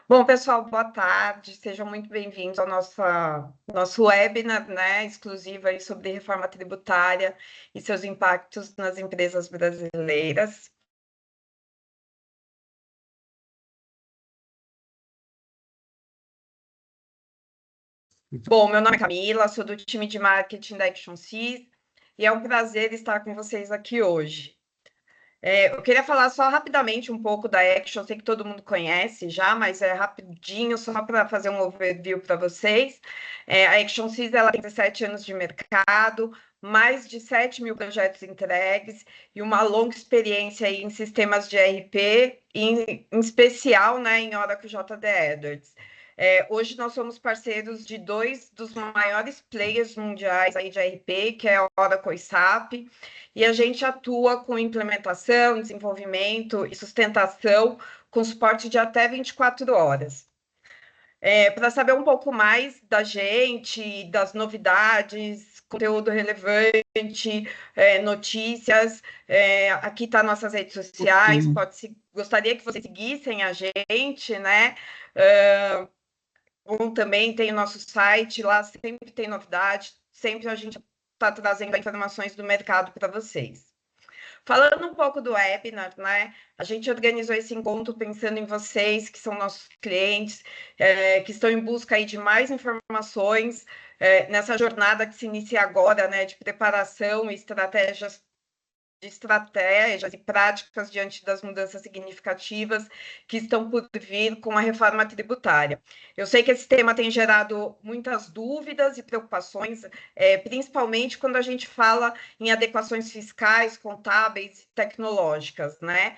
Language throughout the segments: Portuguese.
Bom, pessoal, boa tarde. Sejam muito bem-vindos ao nosso webinar, né, exclusivo aí sobre reforma tributária e seus impactos nas empresas brasileiras. Bom, meu nome é Camila, sou do time de marketing da ActionSys e é um prazer estar com vocês aqui hoje. Eu queria falar só rapidamente um pouco da Action, sei que todo mundo conhece já, mas é rapidinho, só para fazer um overview para vocês. A ActionSys, ela tem 17 anos de mercado, mais de 7 mil projetos entregues e uma longa experiência aí em sistemas de ERP, em especial, né, em Oracle JD Edwards. Hoje nós somos parceiros de dois dos maiores players mundiais aí de ERP, que é a Oracle e SAP, e a gente atua com implementação, desenvolvimento e sustentação com suporte de até 24 horas. Para saber um pouco mais da gente, das novidades, conteúdo relevante, notícias, aqui tá nossas redes sociais, gostaria que vocês seguissem a gente, né? Ou também tem o nosso site, lá sempre tem novidade, sempre a gente está trazendo informações do mercado para vocês. Falando um pouco do webinar, né? A gente organizou esse encontro pensando em vocês, que são nossos clientes, que estão em busca aí de mais informações nessa jornada que se inicia agora, né? De preparação e estratégias e práticas diante das mudanças significativas que estão por vir com a reforma tributária. Eu sei que esse tema tem gerado muitas dúvidas e preocupações, principalmente quando a gente fala em adequações fiscais, contábeis e tecnológicas, né?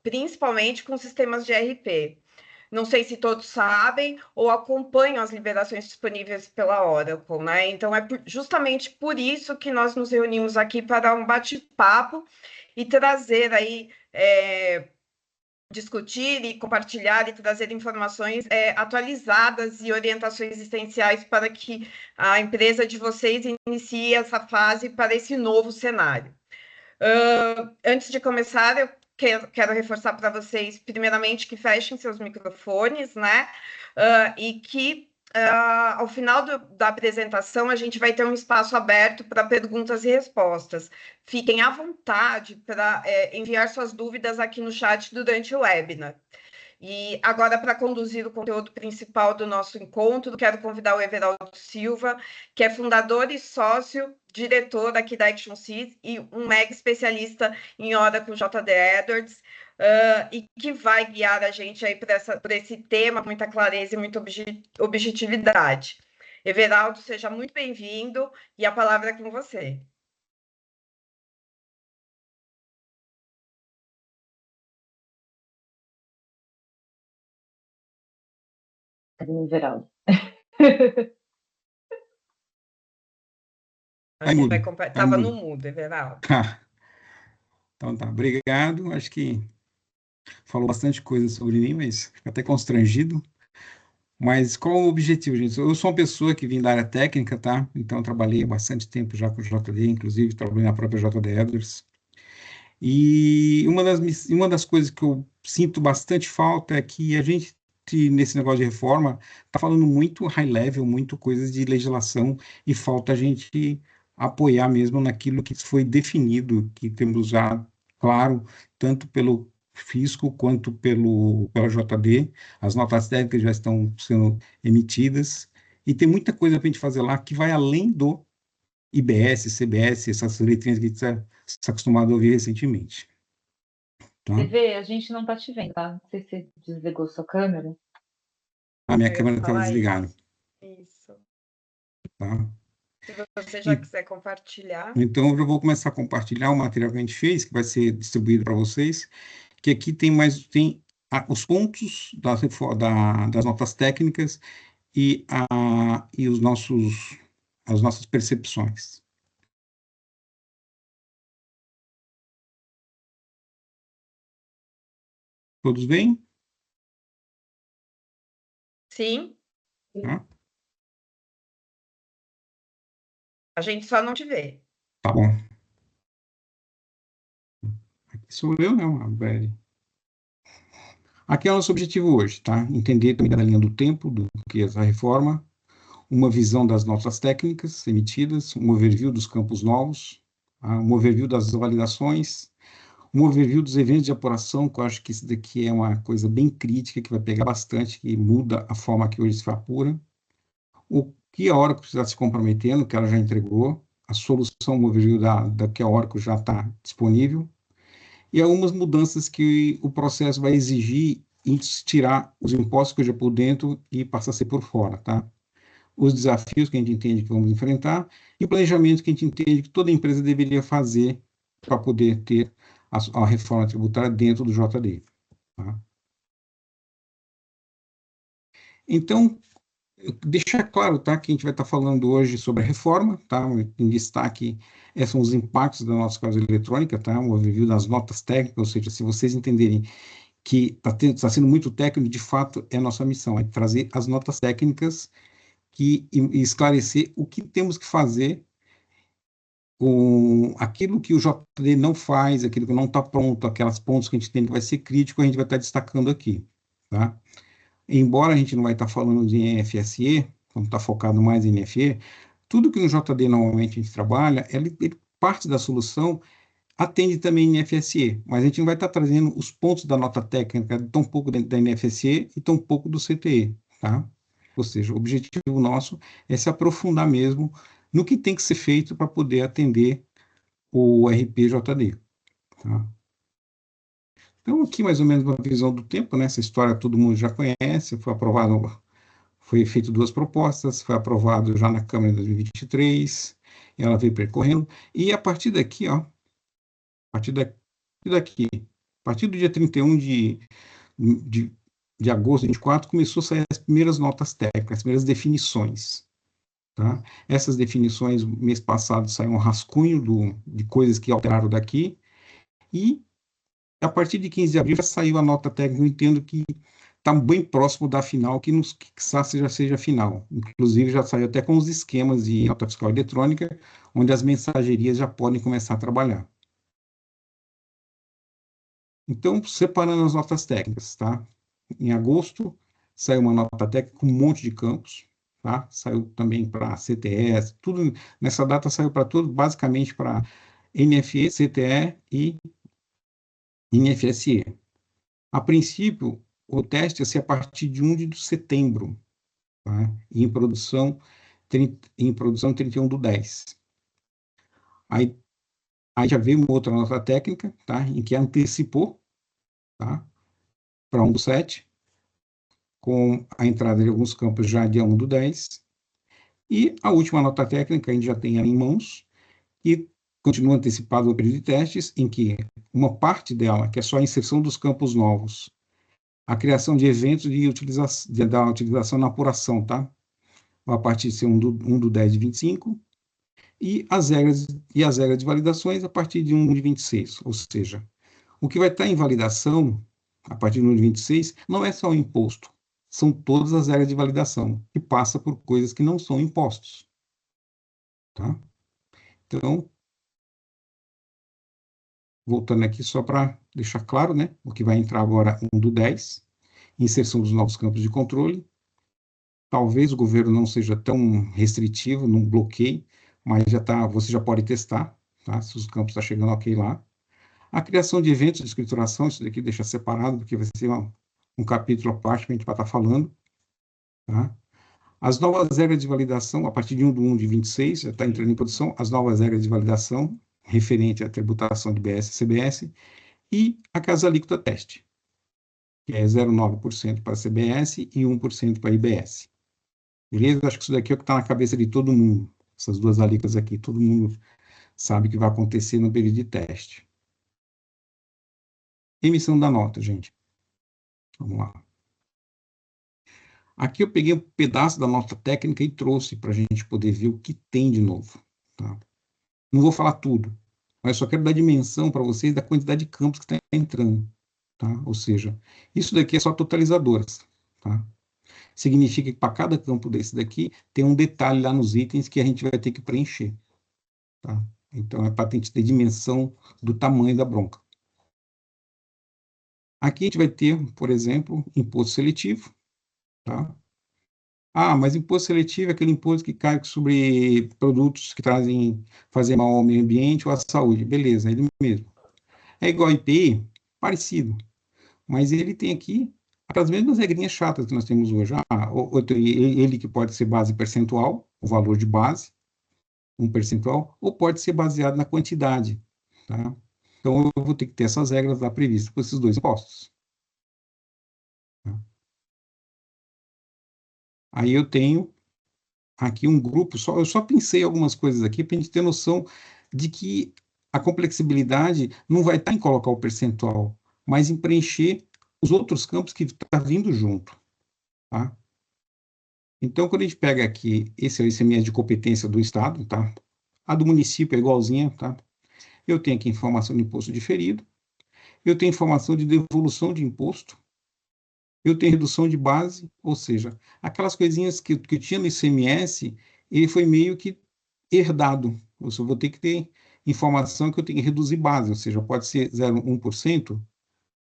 Principalmente com sistemas de ERP. Não sei se todos sabem ou acompanham as liberações disponíveis pela Oracle, né? Então, justamente por isso que nós nos reunimos aqui para um bate-papo e trazer aí, discutir e compartilhar e trazer informações atualizadas e orientações essenciais para que a empresa de vocês inicie essa fase para esse novo cenário. Antes de começar, eu quero reforçar para vocês, primeiramente, que fechem seus microfones, né? E que ao final da apresentação a gente vai ter um espaço aberto para perguntas e respostas. Fiquem à vontade para enviar suas dúvidas aqui no chat durante o webinar. E agora, para conduzir o conteúdo principal do nosso encontro, quero convidar o Everaldo Silva, que é fundador e sócio, diretor aqui da ActionSys e um mega especialista em Oracle JD Edwards, e que vai guiar a gente aí por esse tema com muita clareza e muita objetividade. Everaldo, seja muito bem-vindo e a palavra é com você. Cadê o Everaldo? Estava no mudo, Everaldo. Então tá, obrigado. Acho que falou bastante coisa sobre mim, mas fico até constrangido. Mas qual o objetivo, gente? Eu sou uma pessoa que vim da área técnica, tá? Então trabalhei há bastante tempo já com o JD, inclusive trabalhei na própria JD Edwards. E uma das coisas que eu sinto bastante falta é que a gente, nesse negócio de reforma, está falando muito high level, muito coisas de legislação, e falta a gente apoiar mesmo naquilo que foi definido, que temos já claro, tanto pelo fisco quanto pela JD, as notas técnicas já estão sendo emitidas, e tem muita coisa para a gente fazer lá que vai além do IBS, CBS, essas letrinhas que a gente está acostumado a ouvir recentemente. Tá? TV, a gente não está te vendo, tá? Não sei se você desligou sua câmera. A minha câmera estava desligada. Isso. Tá? Se você já quiser compartilhar. Então, eu vou começar a compartilhar o material que a gente fez, que vai ser distribuído para vocês, que aqui tem os pontos das notas técnicas e as nossas percepções. Todos bem? Sim. Tá? A gente só não te vê. Tá bom. Aqui sou eu, né, Mabel? Aqui é o nosso objetivo hoje, tá? Entender também da linha do tempo, do que é essa reforma, uma visão das notas técnicas emitidas, um overview dos campos novos, tá? Um overview das validações, um overview dos eventos de apuração, que eu acho que isso daqui é uma coisa bem crítica, que vai pegar bastante, que muda a forma que hoje se apura, o que a Oracle está se comprometendo, que ela já entregou, a solução, um overview da que a Oracle já está disponível, e algumas mudanças que o processo vai exigir em tirar os impostos que hoje é por dentro e passa a ser por fora, tá? Os desafios que a gente entende que vamos enfrentar e o planejamento que a gente entende que toda empresa deveria fazer para poder ter a reforma tributária dentro do JD. Tá? Então, deixar claro, tá, que a gente vai estar falando hoje sobre a reforma, tá? Em destaque, esses são os impactos da nossa casa eletrônica, tá? Um overview das notas técnicas, ou seja, se vocês entenderem que está sendo muito técnico, de fato, é a nossa missão, é trazer as notas técnicas e esclarecer o que temos que fazer com aquilo que o JD não faz, aquilo que não está pronto, aquelas pontos que a gente tem que vai ser crítico, a gente vai estar destacando aqui, tá? Embora a gente não vai estar falando de NFSE, como está focado mais em NFE, tudo que no JD normalmente a gente trabalha, ele parte da solução atende também NFSE, mas a gente não vai estar trazendo os pontos da nota técnica tão pouco da NFSE e tão pouco do CTE, tá? Ou seja, o objetivo nosso é se aprofundar mesmo no que tem que ser feito para poder atender o RPJD, tá? Então, aqui mais ou menos uma visão do tempo, né? Essa história todo mundo já conhece, foi aprovado, foi feito duas propostas, foi aprovado já na Câmara em 2023, ela veio percorrendo, e a partir daqui, ó, a partir daqui, a partir do dia 31 de, de agosto de 24, começou a sair as primeiras notas técnicas, as primeiras definições, tá? Essas definições, mês passado, saiu um rascunho de coisas que alteraram daqui, e a partir de 15 de abril já saiu a nota técnica, eu entendo que está bem próximo da final, que já seja final. Inclusive, já saiu até com os esquemas de nota fiscal eletrônica, onde as mensagerias já podem começar a trabalhar. Então, separando as notas técnicas, tá? Em agosto, saiu uma nota técnica com um monte de campos, tá? Saiu também para CTS, tudo, nessa data saiu para tudo, basicamente para NFE, CTE e NFSE. A princípio, o teste ia ser a partir de 1 de setembro, tá? E em produção 31/10. Aí já veio uma outra nota técnica, tá? Em que antecipou, tá? Para 1/7, com a entrada de alguns campos já dia 1/10. E a última nota técnica, a gente já tem ela em mãos, e continua antecipado o período de testes, em que uma parte dela, que é só a inserção dos campos novos, a criação de eventos da utilização na apuração, tá? A partir de ser 1/10 de 25, e as regras de validações a partir de 1 de 26, ou seja, o que vai estar em validação a partir de 1 de 26 não é só o imposto, são todas as regras de validação, que passa por coisas que não são impostos, tá? Então, voltando aqui só para deixar claro, né, o que vai entrar agora 1/10, inserção dos novos campos de controle. Talvez o governo não seja tão restritivo, não bloqueie, mas você já pode testar, tá? Se os campos estão chegando ok lá. A criação de eventos de escrituração, isso daqui deixa separado, porque vai ser um capítulo à parte que a gente vai estar falando, tá? As novas regras de validação, a partir de 1/1 de 26, já está entrando em produção, as novas regras de validação referente à tributação de BS e CBS, e a casa alíquota teste, que é 0,9% para CBS e 1% para IBS. Beleza? Acho que isso daqui é o que está na cabeça de todo mundo. Essas duas alíquotas aqui, todo mundo sabe que vai acontecer no período de teste. Emissão da nota, gente. Vamos lá. Aqui eu peguei um pedaço da nota técnica e trouxe para a gente poder ver o que tem de novo. Tá? Não vou falar tudo, mas só quero dar dimensão para vocês da quantidade de campos que está entrando. Tá? Ou seja, isso daqui é só totalizadoras. Tá? Significa que para cada campo desse daqui, tem um detalhe lá nos itens que a gente vai ter que preencher. Tá? Então, é para a gente ter dimensão do tamanho da bronca. Aqui a gente vai ter, por exemplo, imposto seletivo, tá? Ah, mas imposto seletivo é aquele imposto que cai sobre produtos que fazem mal ao meio ambiente ou à saúde. Beleza, é ele mesmo. É igual ao IPI, parecido, mas ele tem aqui as mesmas regrinhas chatas que nós temos hoje. Ele que pode ser base percentual, o valor de base, um percentual, ou pode ser baseado na quantidade, tá? Então, eu vou ter que ter essas regras lá previstas para esses dois impostos. Tá? Aí eu tenho aqui um grupo, eu só pensei algumas coisas aqui para a gente ter noção de que a complexibilidade não vai estar em colocar o percentual, mas em preencher os outros campos que está vindo junto, tá? Então, quando a gente pega aqui, esse é o ICMS de competência do Estado, tá? A do município é igualzinha, tá? Eu tenho aqui informação de imposto diferido, eu tenho informação de devolução de imposto, eu tenho redução de base, ou seja, aquelas coisinhas que eu tinha no ICMS, ele foi meio que herdado. Eu só vou ter que ter informação que eu tenho que reduzir base, ou seja, pode ser 0,1%,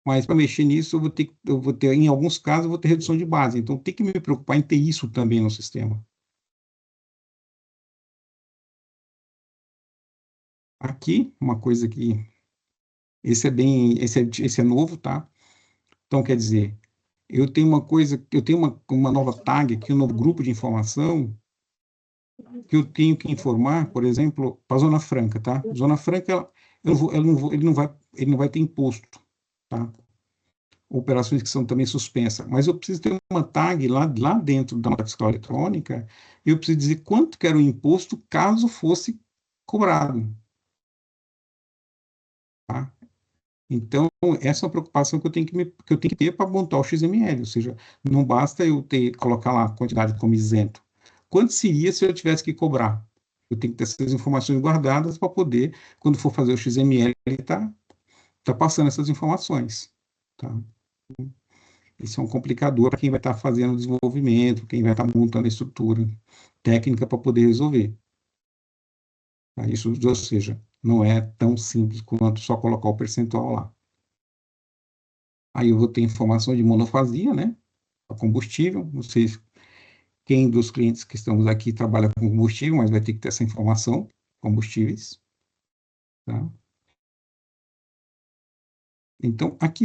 mas para mexer nisso eu vou ter, em alguns casos, eu vou ter redução de base. Então, tem que me preocupar em ter isso também no sistema. Aqui, uma coisa que esse é novo, tá? Então, quer dizer, eu tenho uma nova tag aqui, um novo grupo de informação que eu tenho que informar, por exemplo, para a Zona Franca, tá? Zona Franca, ele não vai ter imposto, tá? Operações que são também suspensas, mas eu preciso ter uma tag lá dentro da nota fiscal eletrônica, e eu preciso dizer quanto que era o imposto caso fosse cobrado, tá? Então, essa é uma preocupação que eu tenho que ter para montar o XML, ou seja, não basta colocar lá a quantidade como isento. Quanto seria se eu tivesse que cobrar? Eu tenho que ter essas informações guardadas para poder, quando for fazer o XML, tá passando essas informações. Tá? Isso é um complicador para quem vai estar fazendo o desenvolvimento, quem vai estar montando a estrutura técnica para poder resolver. Tá? Isso, ou seja, não é tão simples quanto só colocar o percentual lá. Aí eu vou ter informação de monofasia, né? A combustível. Não sei quem dos clientes que estamos aqui trabalha com combustível, mas vai ter que ter essa informação, combustíveis. Tá? Então, aqui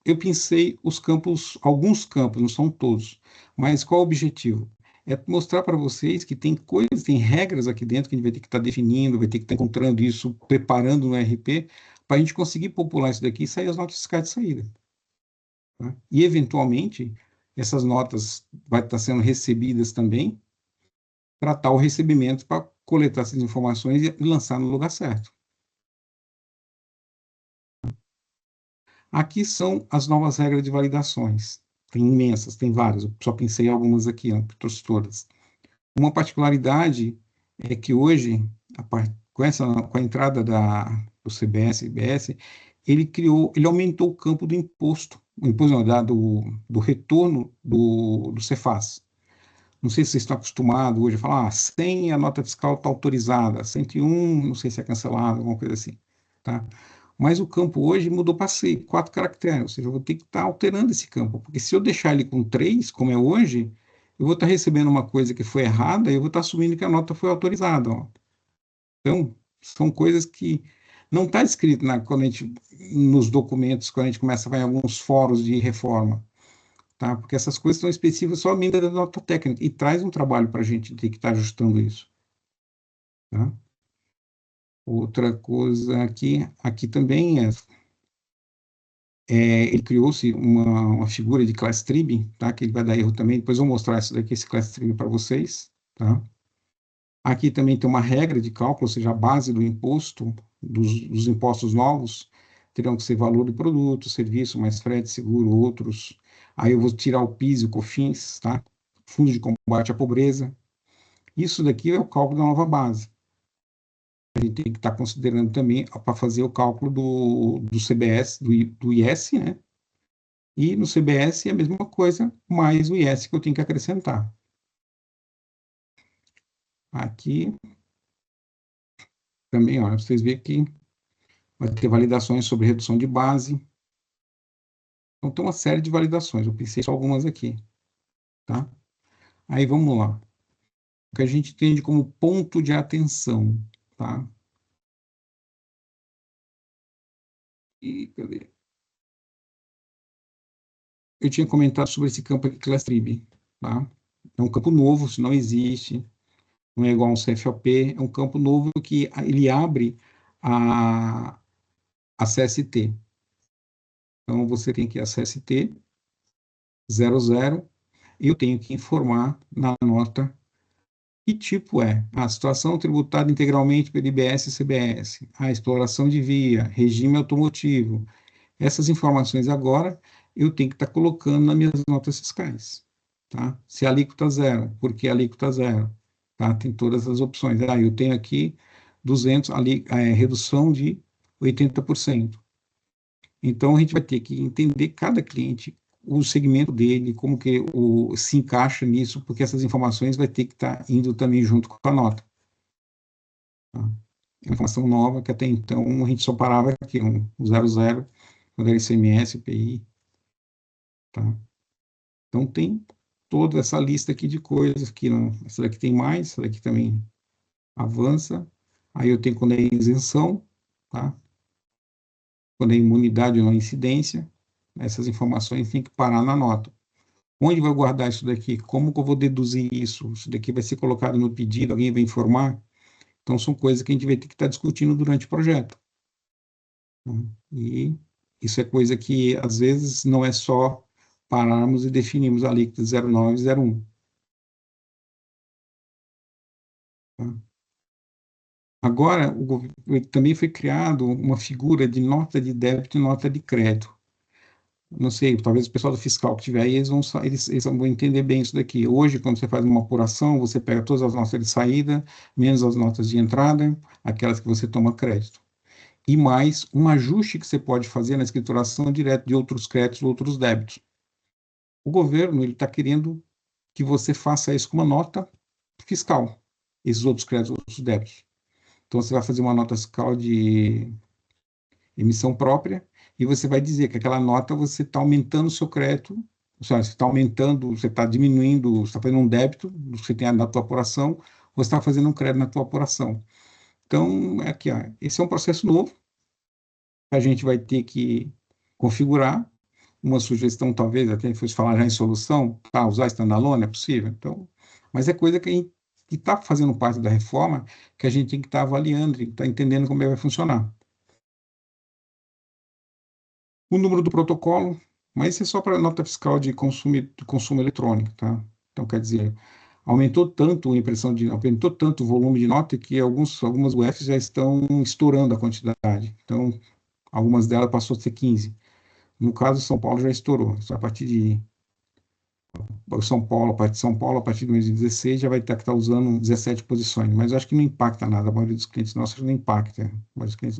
eu pensei os campos, alguns campos, não são todos, mas qual o objetivo? É mostrar para vocês que tem coisas, tem regras aqui dentro que a gente vai ter que estar definindo, vai ter que estar encontrando isso, preparando no RP, para a gente conseguir popular isso daqui e sair as notas fiscais de saída. Tá? E, eventualmente, essas notas vai estar sendo recebidas também para tal recebimento, para coletar essas informações e lançar no lugar certo. Aqui são as novas regras de validações. Tem imensas, tem várias, eu só pensei em algumas aqui, não trouxe todas. Uma particularidade é que hoje, com a entrada do CBS e IBS, ele aumentou o campo do imposto, o imposto não, do retorno do Cefaz. Não sei se vocês estão acostumados hoje a falar, 100 a nota fiscal está autorizada, 101 não sei se é cancelada, alguma coisa assim, tá? Mas o campo hoje mudou para 4 caracteres, ou seja, eu vou ter que estar alterando esse campo, porque se eu deixar ele com 3, como é hoje, eu vou estar recebendo uma coisa que foi errada e eu vou estar assumindo que a nota foi autorizada, ó. Então, são coisas que não está escrito nos documentos, quando a gente começa a ver em alguns fóruns de reforma, tá? Porque essas coisas são específicas somente da nota técnica e traz um trabalho para a gente ter que estar ajustando isso, tá? Outra coisa aqui também ele criou-se uma figura de class trib, tá? Que ele vai dar erro também. Depois eu vou mostrar isso daqui, esse class trib para vocês, tá? Aqui também tem uma regra de cálculo, ou seja, a base do imposto, dos impostos novos, terão que ser valor do produto, serviço, mais frete, seguro, outros. Aí eu vou tirar o PIS e o COFINS, tá? Fundo de Combate à Pobreza. Isso daqui é o cálculo da nova base. A gente tem que estar considerando também para fazer o cálculo do CBS, do IS, né? E no CBS é a mesma coisa, mais o IS que eu tenho que acrescentar. Aqui também, olha, vocês veem que vai ter validações sobre redução de base, Então, tem uma série de validações. Eu pensei só algumas aqui, tá? Aí, vamos lá. O que a gente entende como ponto de atenção, tá? Cadê? Eu tinha comentado sobre esse campo aqui, Classtrib, tá? É um campo novo, isso não existe, não é igual a um CFOP, é um campo novo que ele abre a CST. Então, você tem que ir a CST 00, e eu tenho que informar na nota que tipo é a situação tributada integralmente pelo IBS e CBS, a exploração de via, regime automotivo. Essas informações agora eu tenho que estar colocando nas minhas notas fiscais, tá? Se a alíquota zero, por que alíquota zero? Tá? Tem todas as opções. Eu tenho aqui 200, redução de 80%. Então, a gente vai ter que entender cada cliente, o segmento dele, como que se encaixa nisso, porque essas informações vai ter que estar indo também junto com a nota. Tá? É uma informação nova que até então a gente só parava aqui, um 00, quando era ICMS, IPI, tá? Então, tem toda essa lista aqui de coisas que não, essa daqui tem mais, essa daqui também avança. Aí eu tenho quando é isenção, tá? Quando é imunidade ou não incidência, essas informações têm que parar na nota. Onde vai guardar isso daqui? Como que eu vou deduzir isso? Isso daqui vai ser colocado no pedido, alguém vai informar? Então, são coisas que a gente vai ter que estar discutindo durante o projeto. E isso é coisa que, às vezes, não é só pararmos e definirmos a alíquota 0,9 e 0,1. Tá? Agora, também foi criado uma figura de nota de débito e nota de crédito. Não sei, talvez o pessoal do fiscal que tiver aí, eles vão entender bem isso daqui. Hoje, quando você faz uma apuração, você pega todas as notas de saída, menos as notas de entrada, aquelas que você toma crédito. E mais um ajuste que você pode fazer na escrituração direto de outros créditos, outros débitos. O governo ele está querendo que você faça isso com uma nota fiscal, esses outros créditos, outros débitos. Então, você vai fazer uma nota fiscal de emissão própria, e você vai dizer que aquela nota você está aumentando o seu crédito, ou seja, você está aumentando, você está diminuindo, você está fazendo um débito, você tem na tua apuração, você está fazendo um crédito na tua apuração. Então, aqui, ó, esse é um processo novo, que a gente vai ter que configurar. Uma sugestão, talvez, até fosse falar já em solução, tá, usar standalone, é possível? Então, mas é coisa que a gente que está fazendo parte da reforma, que a gente tem que estar avaliando, está entendendo como é que vai funcionar. O número do protocolo, mas isso é só para nota fiscal de consumo eletrônico, tá? Então, quer dizer, aumentou tanto o volume de nota que algumas UFs já estão estourando a quantidade. Então, algumas delas passou a ser 15. No caso, São Paulo já estourou. Só a partir de São Paulo, a partir do mês de 16, já vai ter que estar usando 17 posições. Mas eu acho que não impacta nada. A maioria dos clientes nossos não impacta. A maioria dos clientes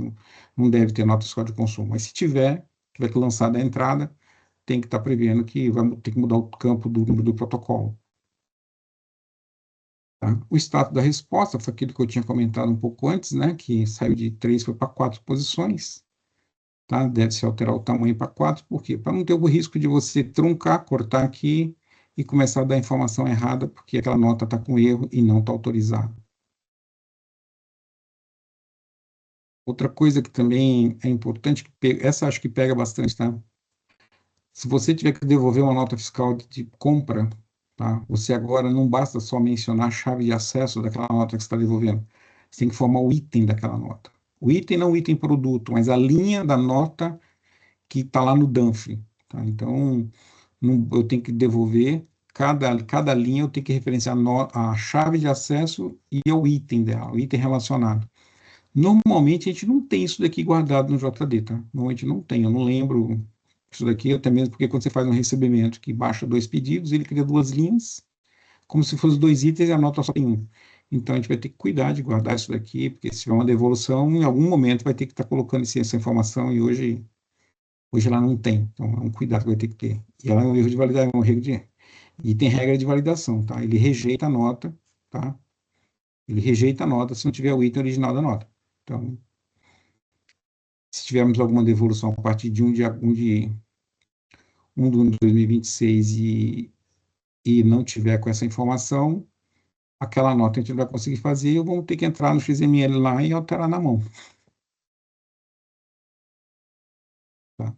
não deve ter nota fiscal de consumo. Mas se tiver que lançar da entrada, tem que estar prevendo que vai ter que mudar o campo do número do protocolo. Tá? O status da resposta foi aquilo que eu tinha comentado um pouco antes, né? Que saiu de 3 foi para 4 posições. Tá? Deve-se alterar o tamanho para 4, por quê? Para não ter o risco de você truncar, cortar aqui e começar a dar informação errada, porque aquela nota está com erro e não está autorizada. Outra coisa que também é importante, essa acho que pega bastante, tá? Se você tiver que devolver uma nota fiscal de compra, tá? Você agora não basta só mencionar a chave de acesso daquela nota que você está devolvendo. Você tem que formar o item daquela nota. O item não o item produto, mas a linha da nota que está lá no DANF. Tá? Então, eu tenho que devolver, cada linha eu tenho que referenciar a chave de acesso e o item dela, o item relacionado. Normalmente a gente não tem isso daqui guardado no JD, tá? Normalmente não tem, eu não lembro isso daqui, até mesmo porque quando você faz um recebimento que baixa 2 pedidos, ele cria 2 linhas, como se fossem 2 itens e a nota só tem um. Então a gente vai ter que cuidar de guardar isso daqui, porque se tiver uma devolução, em algum momento vai ter que estar colocando essa informação, e hoje ela não tem. Então é um cuidado que vai ter que ter. E ela é um erro de validação, e tem regra de validação, tá? Ele rejeita a nota, tá? Ele rejeita a nota se não tiver o item original da nota. Então, se tivermos alguma devolução a partir de 1 de 1 de 2026 e não tiver com essa informação, aquela nota a gente não vai conseguir fazer, eu vou ter que entrar no XML lá e alterar na mão. Tá?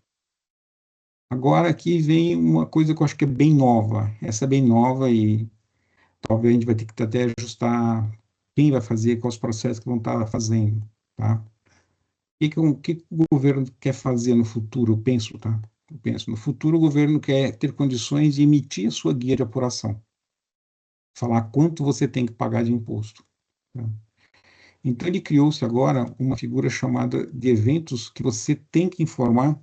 Agora aqui vem uma coisa que eu acho que é bem nova. Essa é bem nova e talvez a gente vai ter que até ajustar quem vai fazer, quais os processos que vão estar fazendo, tá? O que o governo quer fazer no futuro? Eu penso, tá? Eu penso, no futuro o governo quer ter condições de emitir a sua guia de apuração, falar quanto você tem que pagar de imposto, tá? Então ele criou-se agora uma figura chamada de eventos que você tem que informar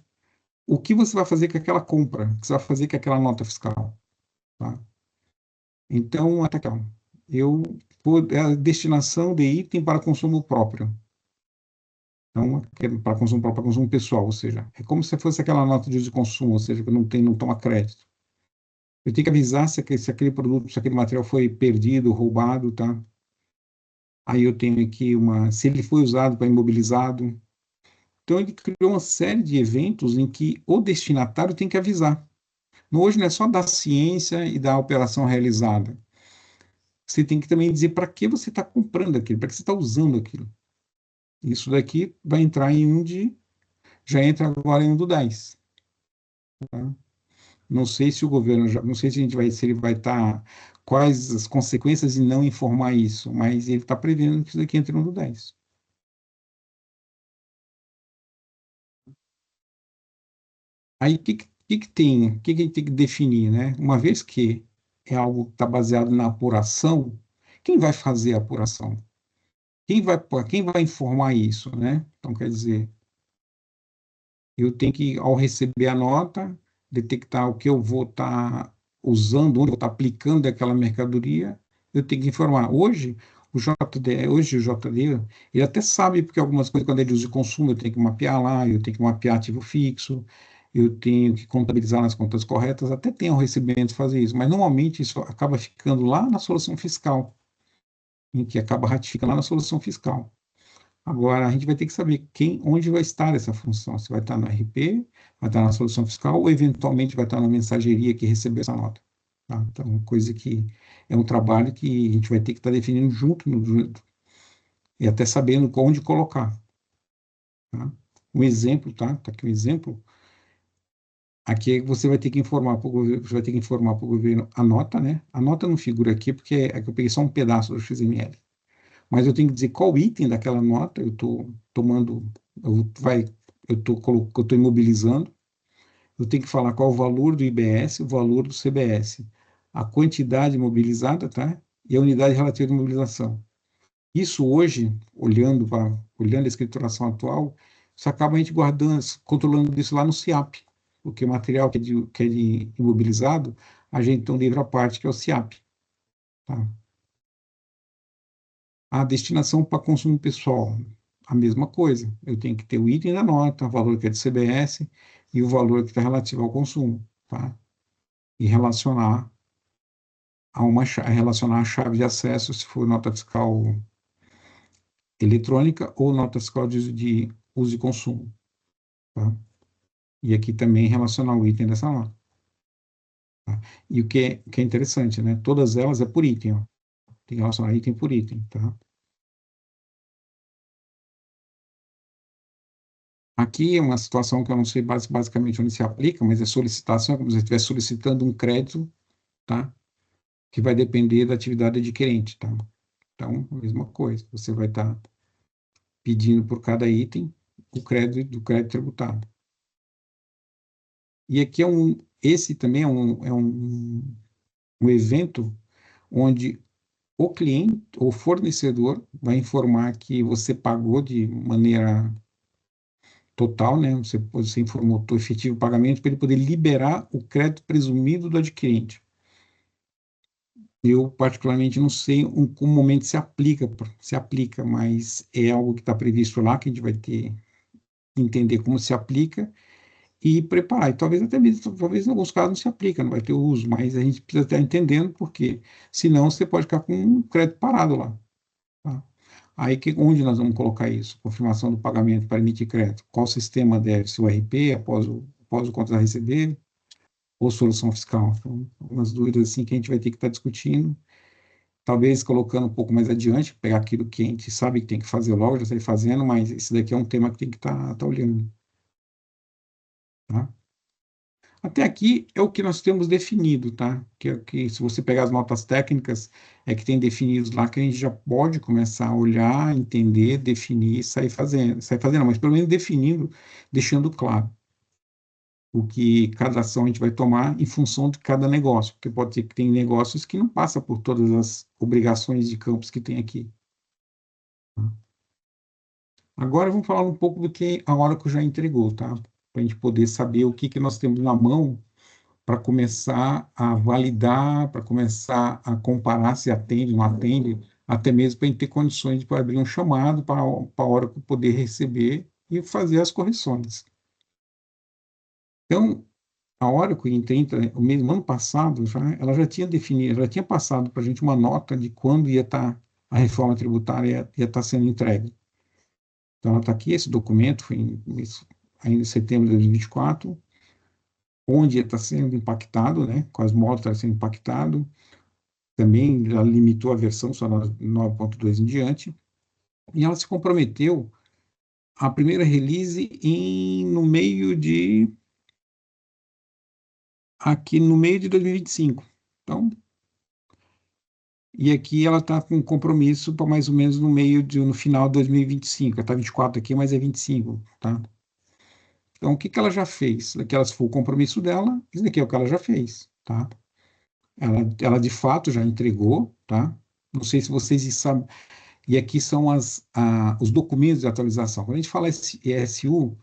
o que você vai fazer com aquela compra, o que você vai fazer com aquela nota fiscal, tá? Então, até cá, é a destinação de item para consumo próprio. Então, para consumo próprio, para consumo pessoal, ou seja, é como se fosse aquela nota de uso e consumo, ou seja, que não toma crédito. Eu tenho que avisar se aquele produto, se aquele material foi perdido, roubado, tá? Aí eu tenho aqui se ele foi usado para imobilizado. Então, ele criou uma série de eventos em que o destinatário tem que avisar. Hoje não é só da ciência e da operação realizada. Você tem que também dizer para que você está comprando aquilo, para que você está usando aquilo. Isso daqui vai entrar em já entra agora em um do 10. Tá? Não sei se o governo, não sei se ele vai estar, quais as consequências de não informar isso, mas ele está prevendo que isso daqui entre no do 10. Aí, o que a gente tem que definir, né? Uma vez que é algo que está baseado na apuração, quem vai fazer a apuração? Quem vai informar isso, né? Então, quer dizer, eu tenho que, ao receber a nota, detectar o que eu vou estar usando, onde eu vou estar aplicando aquela mercadoria, eu tenho que informar. Hoje o JD, ele até sabe, porque algumas coisas, quando é de uso e consumo, eu tenho que mapear lá, eu tenho que mapear ativo fixo, eu tenho que contabilizar nas contas corretas, até tem o recebimento fazer isso, mas normalmente isso acaba ficando lá na solução fiscal, em que acaba ratificando lá na solução fiscal. Agora, a gente vai ter que saber onde vai estar essa função. Se vai estar no RP, vai estar na solução fiscal, ou eventualmente vai estar na mensageria que recebeu essa nota. Tá? Então, coisa que é um trabalho que a gente vai ter que estar definindo junto e até sabendo onde colocar. Tá? Um exemplo, tá? Tá aqui um exemplo. Aqui você vai ter que informar para o governo, você vai ter que informar para o governo a nota, né? A nota não figura aqui porque é que eu peguei só um pedaço do XML. Mas eu tenho que dizer qual item daquela nota eu estou tomando, eu estou imobilizando, eu tenho que falar qual o valor do IBS, o valor do CBS, a quantidade imobilizada, tá? E a unidade relativa de imobilização. Isso hoje, olhando a escrituração atual, isso acaba a gente guardando, controlando isso lá no CIAP, porque o material que é de imobilizado, a gente tem um livro à parte que é o CIAP, tá? A destinação para consumo pessoal, a mesma coisa. Eu tenho que ter o item da nota, o valor que é de CBS e o valor que está relativo ao consumo, tá? E relacionar a chave de acesso, se for nota fiscal eletrônica ou nota fiscal de uso e consumo, tá? E aqui também relacionar o item dessa nota. Tá? E o que é interessante, né? Todas elas é por item, ó. Tem que relacionar item por item, tá? Aqui é uma situação que eu não sei basicamente onde se aplica, mas é solicitação, é como se você estivesse solicitando um crédito, tá? Que vai depender da atividade adquirente, tá? Então, a mesma coisa, você vai estar pedindo por cada item o crédito do crédito tributado. E aqui esse também é um evento onde o cliente, o fornecedor, vai informar que você pagou de maneira total, né? Você informou o efetivo pagamento para ele poder liberar o crédito presumido do adquirente. Eu, particularmente, não sei como momento se aplica, mas é algo que está previsto lá, que a gente vai ter que entender como se aplica e preparar. E talvez até mesmo, talvez em alguns casos não se aplica, não vai ter uso, mas a gente precisa estar entendendo, porque senão você pode ficar com um crédito parado lá. Tá? Aí, onde nós vamos colocar isso? Confirmação do pagamento para emitir crédito. Qual sistema deve ser o RP, após o contas a receber? ou solução fiscal. Então, algumas dúvidas assim que a gente vai ter que estar discutindo, talvez colocando um pouco mais adiante, pegar aquilo que a gente sabe que tem que fazer logo, já sair fazendo, mas esse daqui é um tema que tem que estar olhando. Tá? Até aqui é o que nós temos definido, tá? Que se você pegar as notas técnicas, é que tem definidos lá que a gente já pode começar a olhar, entender, definir e sair fazendo, mas pelo menos definindo, deixando claro o que cada ação a gente vai tomar em função de cada negócio, porque pode ser que tem negócios que não passam por todas as obrigações de campos que tem aqui. Tá? Agora vamos falar um pouco do que a Oracle já entregou, tá? Para a gente poder saber o que nós temos na mão para começar a validar, para começar a comparar se atende, não atende, até mesmo para a gente ter condições de abrir um chamado para a Oracle poder receber e fazer as correções. Então, a Oracle, em 30, o mesmo ano passado, ela já tinha definido, já tinha passado para a gente uma nota de quando ia estar a reforma tributária ia estar sendo entregue. Então, ela está aqui, esse documento foi ainda em setembro de 2024, onde está sendo impactado, né, quais modos está sendo impactado, também já limitou a versão só 9.2 em diante, e ela se comprometeu a primeira release aqui no meio de 2025. Então, e aqui ela está com compromisso para mais ou menos no final de 2025. Está 24 aqui, mas é 25, tá? Então, o que ela já fez? Aquelas foi o compromisso dela, isso daqui é o que ela já fez, tá? Ela de fato já entregou, tá? Não sei se vocês sabem. E aqui são os documentos de atualização. Quando a gente fala SU,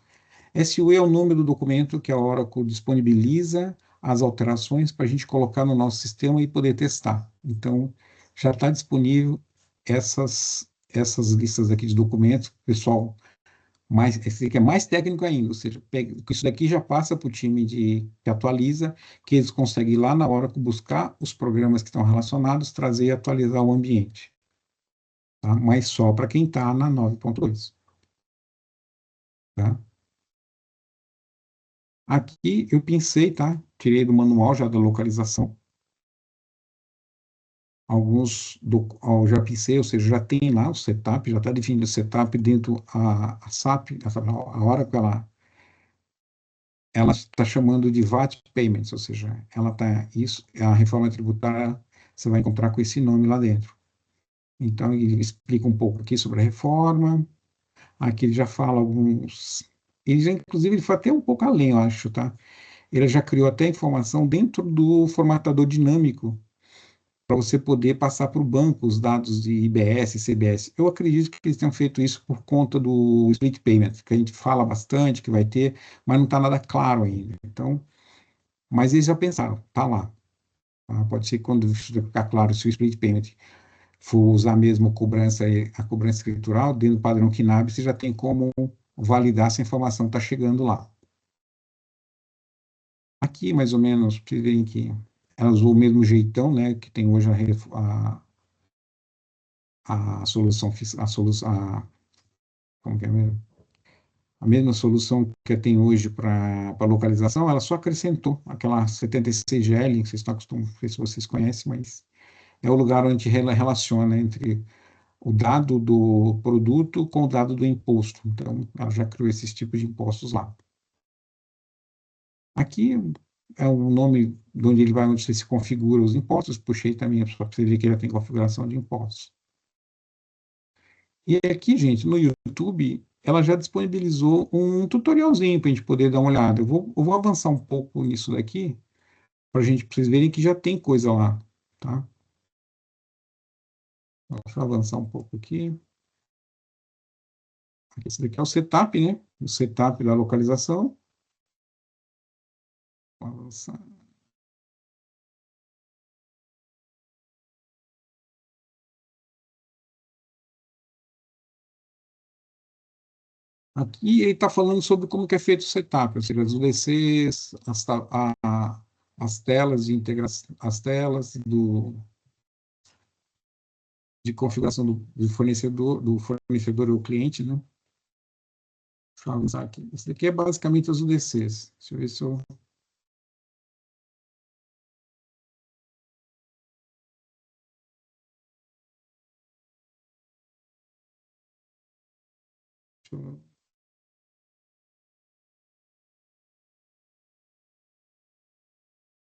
SU é o nome do documento que a Oracle disponibiliza as alterações para a gente colocar no nosso sistema e poder testar. Então, já está disponível essas listas aqui de documentos, pessoal. Esse aqui é mais técnico ainda, ou seja, isso daqui já passa para o time que atualiza, que eles conseguem ir lá na Oracle buscar os programas que estão relacionados, trazer e atualizar o ambiente. Tá? Mas só para quem está na 9.2. Tá? Aqui eu pensei, tá? Tirei do manual já da localização. Já pensei, ou seja, já tem lá o setup, já está definido o setup dentro a SAP, a Oracle, ela está chamando de VAT Payments, ou seja, a reforma tributária, você vai encontrar com esse nome lá dentro. Então, ele explica um pouco aqui sobre a reforma, aqui ele já fala inclusive, ele foi até um pouco além, eu acho, tá? Ele já criou até informação dentro do formatador dinâmico, para você poder passar para o banco os dados de IBS, CBS. Eu acredito que eles tenham feito isso por conta do split payment, que a gente fala bastante que vai ter, mas não está nada claro ainda. Então, mas eles já pensaram, está lá. Tá? Pode ser que quando ficar claro se o split payment for usar mesmo a cobrança escritural, dentro do padrão KNAB, você já tem como validar se a informação está chegando lá. Aqui, mais ou menos, vocês verem que ela usou o mesmo jeitão, né, que tem hoje a solução, como que é mesmo? A mesma solução que tem hoje para localização, ela só acrescentou aquela 76GL, que vocês estão acostumados, não sei se vocês conhecem, mas é o lugar onde a gente relaciona entre o dado do produto com o dado do imposto. Então, ela já criou esses tipos de impostos lá. Aqui é o nome de onde ele vai, onde você se configura os impostos. Puxei também para você ver que já tem configuração de impostos. E aqui, gente, no YouTube, ela já disponibilizou um tutorialzinho para a gente poder dar uma olhada. Eu vou avançar um pouco nisso daqui, para vocês verem que já tem coisa lá, tá? Deixa eu avançar um pouco aqui. Esse daqui é o setup, né? O setup da localização. Vou avançar. Aqui ele está falando sobre como que é feito o setup, ou seja, os UDCs, as telas de integração, as telas de configuração do fornecedor ou cliente, né? Deixa eu avançar aqui. Isso daqui é basicamente os UDCs. Deixa eu ver se eu...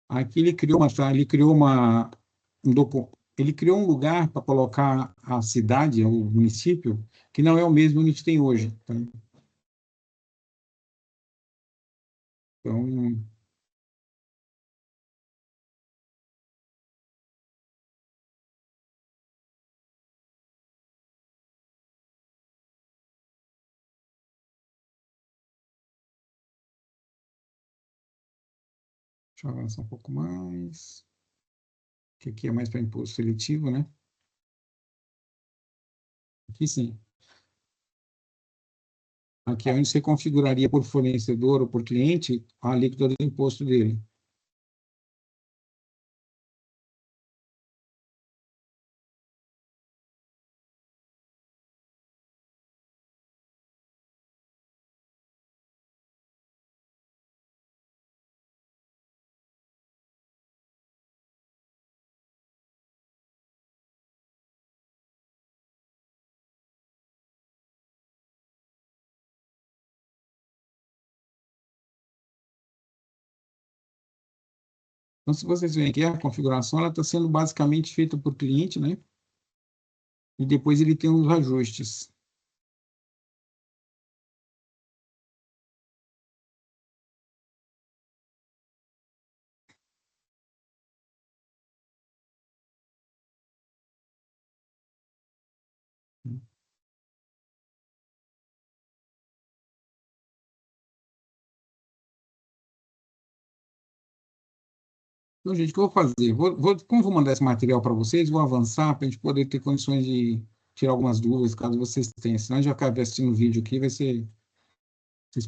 Aqui ele criou ele criou um lugar para colocar a cidade, o município, que não é o mesmo que a gente tem hoje. Tá? Então, deixa eu avançar um pouco mais. Que aqui é mais para imposto seletivo, né? Aqui sim. Aqui é onde você configuraria por fornecedor ou por cliente a alíquota do imposto dele. Então, se vocês veem aqui, a configuração ela está sendo basicamente feita por cliente, né? E depois ele tem uns ajustes. Então, gente, o que eu vou fazer? Como eu vou mandar esse material para vocês, vou avançar para a gente poder ter condições de tirar algumas dúvidas, caso vocês tenham. Senão, a gente acaba assistindo o vídeo aqui, vocês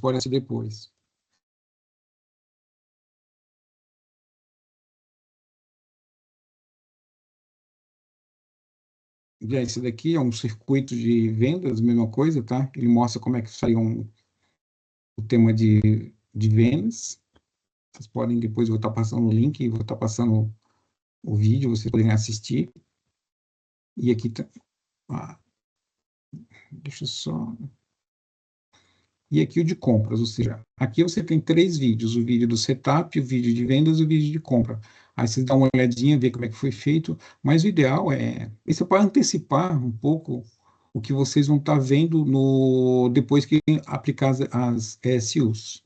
podem assistir depois. Já esse daqui é um circuito de vendas, mesma coisa, tá? Ele mostra como é que sai o tema de vendas. Vocês podem, depois eu vou estar passando o link, vou estar passando o vídeo, vocês podem assistir. E aqui tá. Deixa eu só. E aqui o de compras, ou seja, aqui você tem 3 vídeos: o vídeo do setup, o vídeo de vendas e o vídeo de compra. Aí vocês dão uma olhadinha, ver como é que foi feito, mas o ideal é, isso é para antecipar um pouco o que vocês vão estar vendo depois que aplicar as ESUs.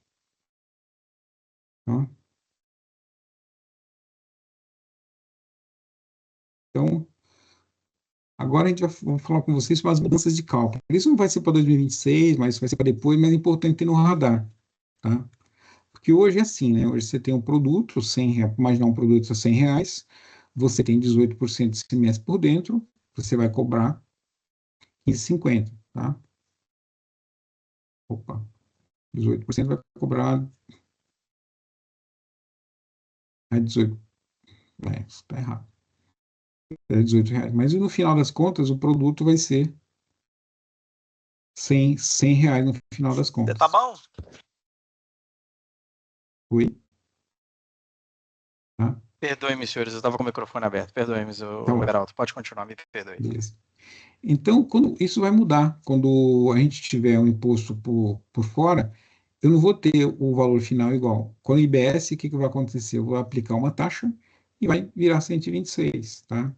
Tá? Então, agora a gente vai falar com vocês sobre as mudanças de cálculo. Isso não vai ser para 2026, mas vai ser para depois, mas é importante ter no radar. Tá? Porque hoje é assim, né? Hoje você tem um produto, imaginar um produto a R$ 100, você tem 18% de ICMS por dentro, você vai cobrar 15,50, tá? Opa, 18% vai cobrar 18, isso tá errado. É R$ 18. Mas no final das contas, o produto vai ser R$ 100 no final das contas. Tá bom? Oi? Tá? Perdoe-me, senhores, eu estava com o microfone aberto. Perdoe-me, Tá Geraldo. Pode continuar, me perdoe. Beleza. Então, isso vai mudar. Quando a gente tiver um imposto por fora, eu não vou ter o valor final igual. Com o IBS, o que vai acontecer? Eu vou aplicar uma taxa e vai virar 126, tá?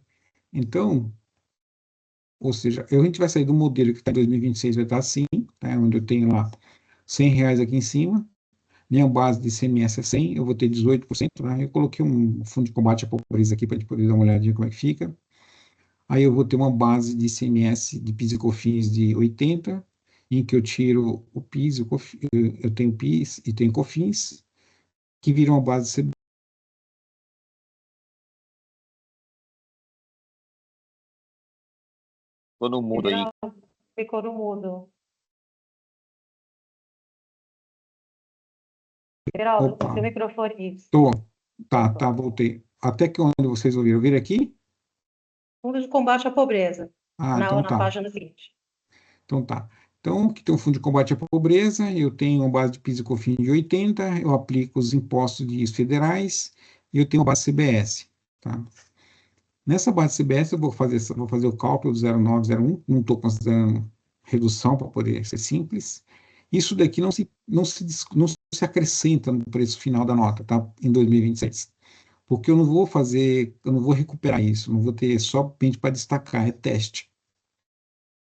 Então, ou seja, a gente vai sair do modelo que está em 2026, vai estar assim, tá? Onde eu tenho lá R$ 100 aqui em cima, minha base de ICMS é 100, eu vou ter 18%, né? Eu coloquei um fundo de combate à pobreza aqui para a gente poder dar uma olhadinha como é que fica. Aí eu vou ter uma base de ICMS de PIS e COFINS de 80, em que eu tiro o PIS, eu tenho PIS e tenho COFINS, que viram a base de CBS. Ficou no mudo aí. Ficou no mudo. Geraldo, Opa. seu microfone. Tá, voltei. Até que onde vocês ouviram? Ouviram aqui? Fundo de combate à pobreza. Então Na página seguinte. Então tá. Então, aqui tem um fundo de combate à pobreza, eu tenho uma base de PIS e COFINS de 80, eu aplico os impostos federais e eu tenho uma base CBS, tá? Nessa base CBS eu vou fazer o cálculo do 0,901, não estou considerando redução para poder ser simples. Isso daqui não se acrescenta no preço final da nota, tá? Em 2026. Porque eu não vou recuperar isso, não vou ter somente para destacar, é teste.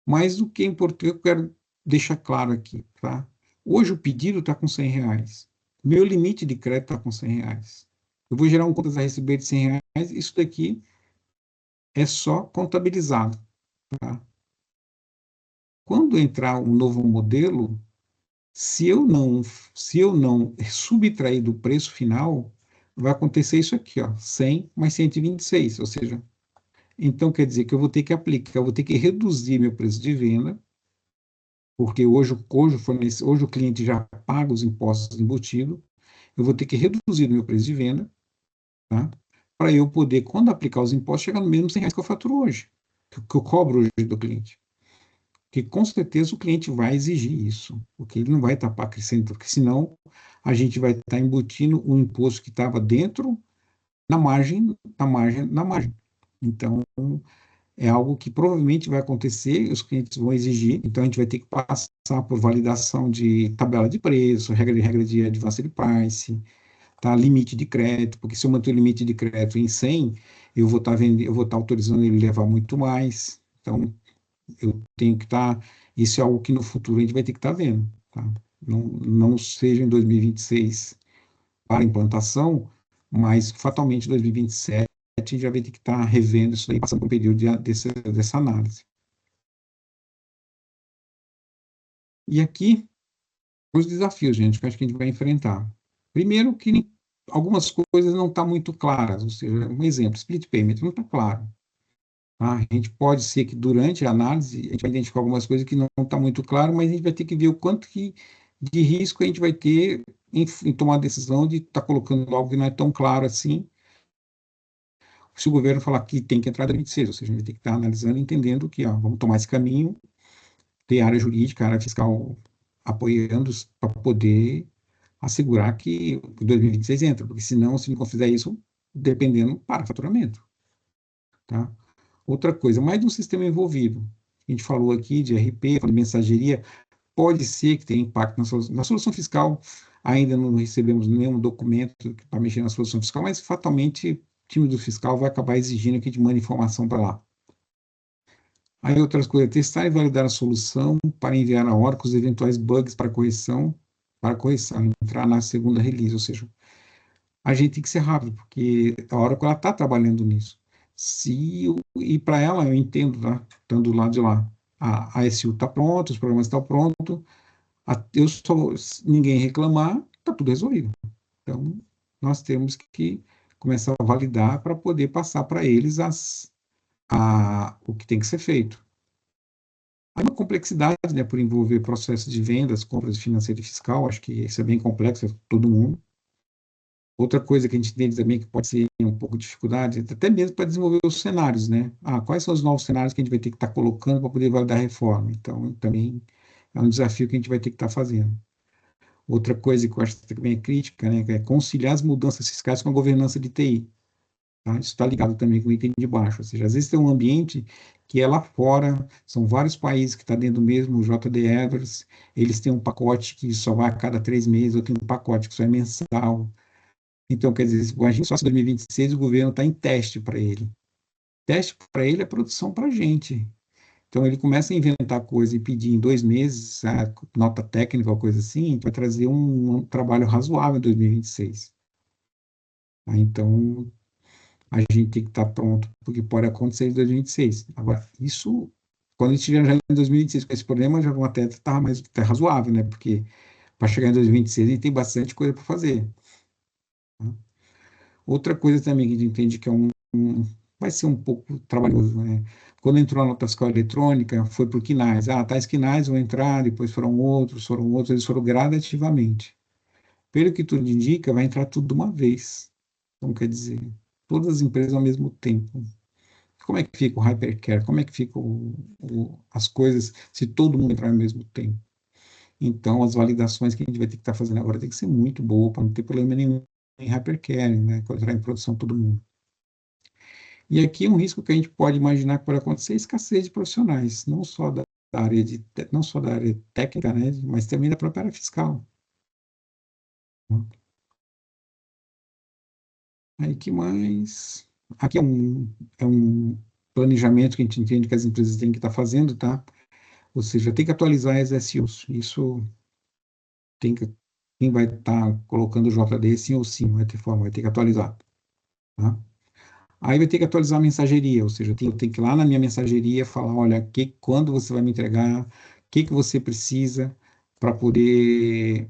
Mas o que é importante, eu quero deixar claro aqui, tá? Hoje o pedido está com R$ 100. Meu limite de crédito está com R$ 100. Eu vou gerar um contas a receber de R$ 100. Isso daqui é só contabilizado, tá? Quando entrar um novo modelo, se eu não subtrair do preço final, vai acontecer isso aqui, ó, 100 mais 126, ou seja, então quer dizer que eu vou ter que aplicar, eu vou ter que reduzir meu preço de venda, porque hoje o cliente já paga os impostos embutidos, eu vou ter que reduzir o meu preço de venda, tá? Para eu poder, quando aplicar os impostos, chegar no mesmo R$ 100 que eu faturo hoje, que eu cobro hoje do cliente. Que com certeza o cliente vai exigir isso, porque ele não vai estar crescendo, porque senão a gente vai estar embutindo um imposto que estava dentro, na margem. Então, é algo que provavelmente vai acontecer, os clientes vão exigir, então a gente vai ter que passar por validação de tabela de preço, regra de advanced price, tá? Limite de crédito, porque se eu manter o limite de crédito em 100, eu vou estar autorizando ele a levar muito mais, então eu tenho que estar, isso é algo que no futuro a gente vai ter que estar vendo, tá? Não seja em 2026 para implantação, mas fatalmente em 2027 a gente já vai ter que estar revendo isso aí, passando por um período dessa análise. E aqui, os desafios, gente, que eu acho que a gente vai enfrentar. Primeiro que algumas coisas não estão muito claras, ou seja, um exemplo, split payment não está claro. Tá? A gente pode ser que durante a análise a gente vai identificar algumas coisas que não está muito claro, mas a gente vai ter que ver o quanto de risco a gente vai ter em tomar a decisão de estar colocando algo que não é tão claro assim. Se o governo falar que tem que entrar em 2026, ou seja, a gente tem que estar analisando e entendendo que vamos tomar esse caminho, ter área jurídica, área fiscal apoiando para poder assegurar que 2026 entra, porque senão, se não fizer isso, dependendo, para faturamento. Tá? Outra coisa, mais de um sistema envolvido. A gente falou aqui de RP, de mensageria, pode ser que tenha impacto na solução fiscal. Ainda não recebemos nenhum documento para mexer na solução fiscal, mas fatalmente o time do fiscal vai acabar exigindo que a gente mande informação para lá. Aí outras coisas, testar e validar a solução para enviar a Oracle os eventuais bugs para correção, entrar na segunda release, ou seja, a gente tem que ser rápido, porque a Oracle está trabalhando nisso. E para ela, eu entendo, tá? Estando do lado de lá, a SU está pronta, os programas estão prontos, se ninguém reclamar, está tudo resolvido. Então, nós temos que começar a validar para poder passar para eles o que tem que ser feito. Há uma complexidade, né, por envolver processos de vendas, compras financeira e fiscal, acho que isso é bem complexo para todo mundo. Outra coisa que a gente entende também que pode ser um pouco de dificuldade, até mesmo para desenvolver os cenários, né? Quais são os novos cenários que a gente vai ter que estar colocando para poder validar a reforma? Então, também é um desafio que a gente vai ter que estar fazendo. Outra coisa que eu acho que também é crítica, né, é conciliar as mudanças fiscais com a governança de TI. Tá? Isso está ligado também com o item de baixo, ou seja, às vezes tem um ambiente que é lá fora, são vários países que estão dentro do mesmo JD Edwards, eles têm um pacote que só vai a cada 3 meses, ou tem um pacote que só é mensal. Então, quer dizer, o Agente Sócio 2026, o governo está em teste para ele. Teste para ele é produção para a gente. Então, ele começa a inventar coisa e pedir em 2 meses, nota técnica ou coisa assim, a gente vai trazer um trabalho razoável em 2026. Tá? Então, a gente tem que estar pronto, porque pode acontecer em 2026. Agora, isso, quando a gente chegar já em 2026 com esse problema, já vão até estar mais razoável, né? Porque para chegar em 2026 a gente tem bastante coisa para fazer. Tá? Outra coisa também que a gente entende que vai ser um pouco trabalhoso, né? Quando entrou a nota fiscal eletrônica, foi por quinais. Tais quinais vão entrar, depois foram outros, eles foram gradativamente. Pelo que tudo indica, vai entrar tudo de uma vez. Então, quer dizer, todas as empresas ao mesmo tempo. Como é que fica o hypercare? Como é que ficam as coisas se todo mundo entrar ao mesmo tempo? Então, as validações que a gente vai ter que estar fazendo agora tem que ser muito boa para não ter problema nenhum em hypercare, né? Quando entrar em produção todo mundo. E aqui um risco que a gente pode imaginar que pode acontecer é a escassez de profissionais, não só da área não só da área técnica, né, mas também da própria área fiscal. Aí, que mais? Aqui é um planejamento que a gente entende que as empresas têm que estar fazendo, tá? Ou seja, tem que atualizar as SUs. Isso quem vai estar colocando o JD, sim ou sim, vai ter forma, vai ter que atualizar, tá? Aí vai ter que atualizar a mensageria, ou seja, eu tenho que ir lá na minha mensageria falar, olha, quando você vai me entregar, o que você precisa para poder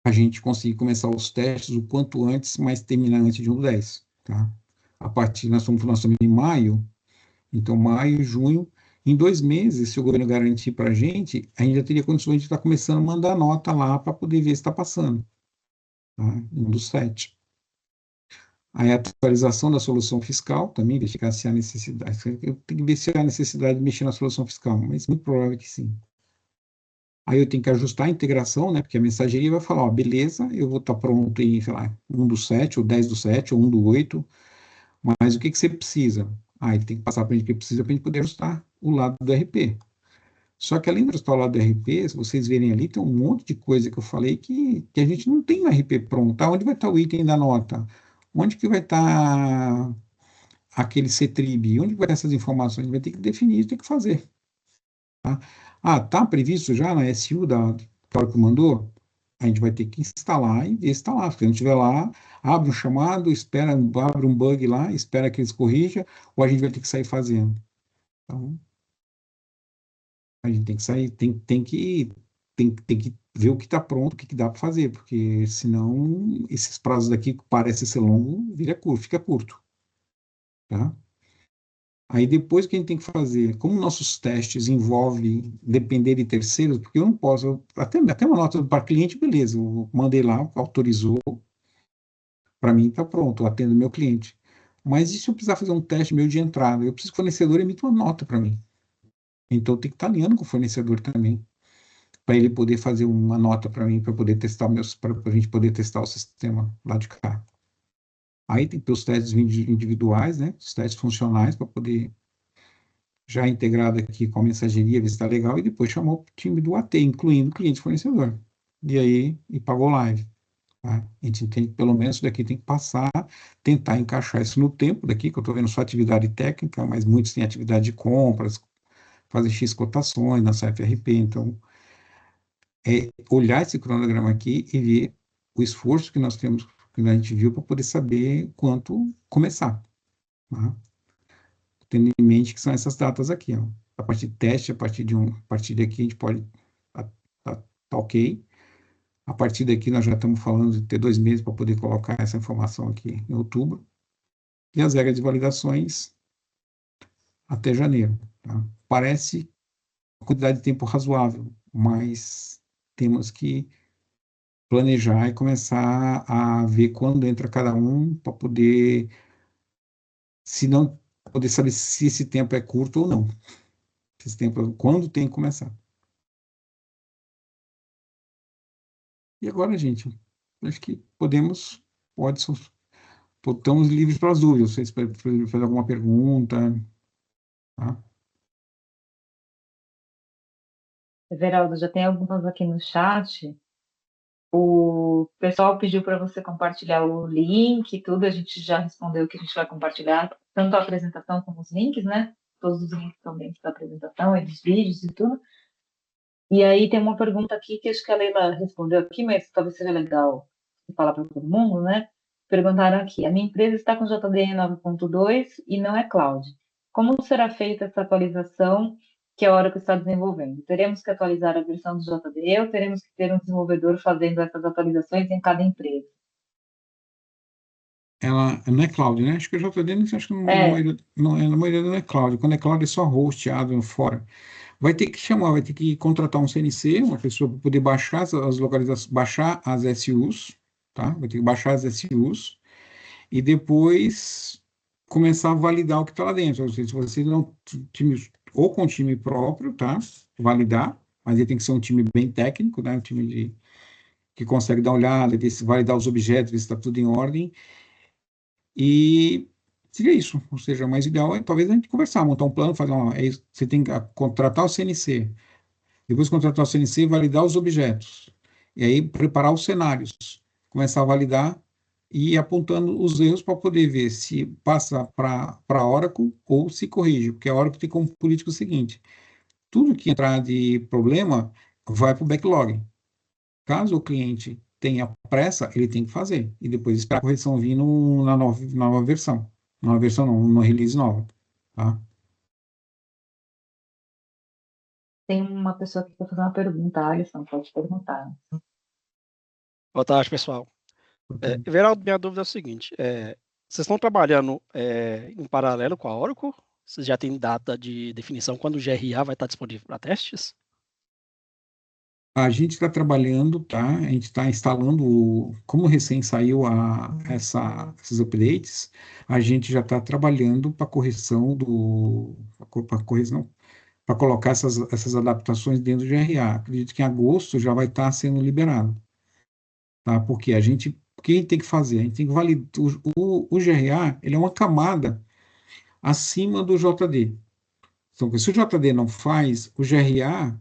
a gente conseguir começar os testes o quanto antes, mas terminar antes de 1/10, tá? A partir, nós estamos em maio, então maio, junho, em 2 meses, se o governo garantir para a gente já teria condições de estar começando a mandar nota lá para poder ver se está passando, tá? Em 1/7. Aí a atualização da solução fiscal, também verificar se há necessidade. Eu tenho que ver se há necessidade de mexer na solução fiscal, mas muito provável que sim. Aí eu tenho que ajustar a integração, né? Porque a mensageria vai falar, ó, beleza, eu vou estar pronto em, sei lá, 1/7, ou 10/7, ou 1/8, mas o que você precisa? Ele tem que passar para a gente o que precisa para a gente poder ajustar o lado do RP. Só que além de ajustar o lado do RP, se vocês verem ali, tem um monte de coisa que eu falei que a gente não tem o RP pronto. Tá? Onde vai estar o item da nota? Onde que vai estar aquele CTRIB? Onde vai estar essas informações? A gente vai ter que definir, tem que fazer. Tá? Tá previsto já na SU que a hora que mandou? A gente vai ter que instalar e ver se está lá. Se não estiver lá, abre um chamado, abre um bug lá, espera que eles corrijam, ou a gente vai ter que sair fazendo. Então, a gente tem que sair, tem que ver o que está pronto, o que dá para fazer, porque senão esses prazos daqui que parecem ser longos, fica curto. Tá? Aí depois que a gente tem que fazer, como nossos testes envolvem depender de terceiros, porque eu não posso, até uma nota para cliente, beleza, eu mandei lá, autorizou, para mim está pronto, eu atendo meu cliente. Mas e se eu precisar fazer um teste meu de entrada? Eu preciso que o fornecedor emita uma nota para mim. Então tem que estar alinhando com o fornecedor também, para ele poder fazer uma nota para mim, para poder testar para a gente poder testar o sistema lá de cá. Aí tem que ter os testes individuais, né? Os testes funcionais para poder já integrado aqui com a mensageria, ver se está legal, e depois chamou o time do AT, incluindo o cliente fornecedor. E aí, pagou live. Tá? A gente tem que, pelo menos, daqui tem que passar, tentar encaixar isso no tempo daqui, que eu estou vendo só atividade técnica, mas muitos têm atividade de compras, fazem X cotações na CFRP, então, olhar esse cronograma aqui e ver o esforço que nós temos, que a gente viu, para poder saber quanto começar. Tá? Tendo em mente que são essas datas aqui, ó. A partir de teste, a partir daqui a gente pode tá ok. A partir daqui nós já estamos falando de ter 2 meses para poder colocar essa informação aqui em outubro. E as regras de validações até janeiro. Tá? Parece uma quantidade de tempo razoável, mas temos que planejar e começar a ver quando entra cada um para poder, se não, poder saber se esse tempo é curto ou não. Esse tempo, quando tem que começar. E agora, gente, acho que estamos livres para as dúvidas. Vocês fazer alguma pergunta, tá? Everaldo, já tem algumas aqui no chat. O pessoal pediu para você compartilhar o link e tudo, a gente já respondeu que a gente vai compartilhar, tanto a apresentação como os links, né? Todos os links estão dentro da apresentação e dos vídeos e tudo. E aí tem uma pergunta aqui que acho que a Leila respondeu aqui, mas talvez seja legal falar para todo mundo, né? Perguntaram aqui: a minha empresa está com JDE 9.2 e não é cloud. Como será feita essa atualização que a Oracle está desenvolvendo? Teremos que atualizar a versão do JDE ou teremos que ter um desenvolvedor fazendo essas atualizações em cada empresa? Ela não é cloud, né? Acho que o JD, acho que na maioria não é cloud. Quando é cloud é só hosteado fora. Vai ter que contratar um CNC, uma pessoa para poder baixar as localizações, baixar as SUs, tá? Vai ter que baixar as SUs e depois começar a validar o que está lá dentro. Ou seja, se você não time ou com time próprio, tá? Validar, mas ele tem que ser um time bem técnico, né? Um time que consegue dar uma olhada, validar os objetos, ver se está tudo em ordem. E seria isso. Ou seja, o mais ideal é talvez a gente conversar, montar um plano, fazer uma. Você tem que contratar o CNC, depois contratar o CNC, validar os objetos, e aí preparar os cenários, começar a validar e ir apontando os erros para poder ver se passa para a Oracle ou se corrige, porque a Oracle tem como política o seguinte: tudo que entrar de problema vai para o backlog. Caso o cliente tenha pressa, ele tem que fazer, e depois esperar a correção vir na nova versão. Nova versão não, numa release nova. Tá? Tem uma pessoa que quer fazer uma pergunta, Alisson, pode perguntar. Boa tarde, pessoal. Everaldo, minha dúvida é o seguinte: vocês estão trabalhando em paralelo com a Oracle? Vocês já têm data de definição quando o GRA vai estar disponível para testes? A gente está trabalhando, tá? A gente está instalando, como recém saiu esses updates, a gente já está trabalhando para correção para colocar essas adaptações dentro do GRA. Acredito que em agosto já vai estar sendo liberado, tá? Porque o que a gente tem que fazer? A gente tem que validar, o GRA, ele é uma camada acima do JD. Então, se o JD não faz, o GRA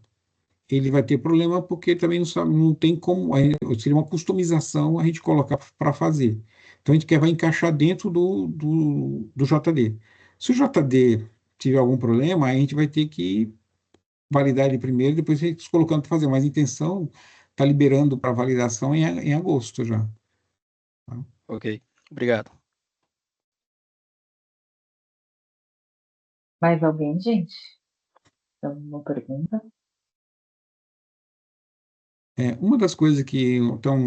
ele vai ter problema porque também não sabe, não tem como, seria uma customização a gente colocar para fazer. Então a gente vai encaixar dentro do JD. Se o JD tiver algum problema, aí a gente vai ter que validar ele primeiro, depois a gente colocando para fazer. Mas a intenção está liberando para validação em agosto já. Tá? Ok, obrigado. Mais alguém, gente? Uma pergunta? Uma das coisas que então,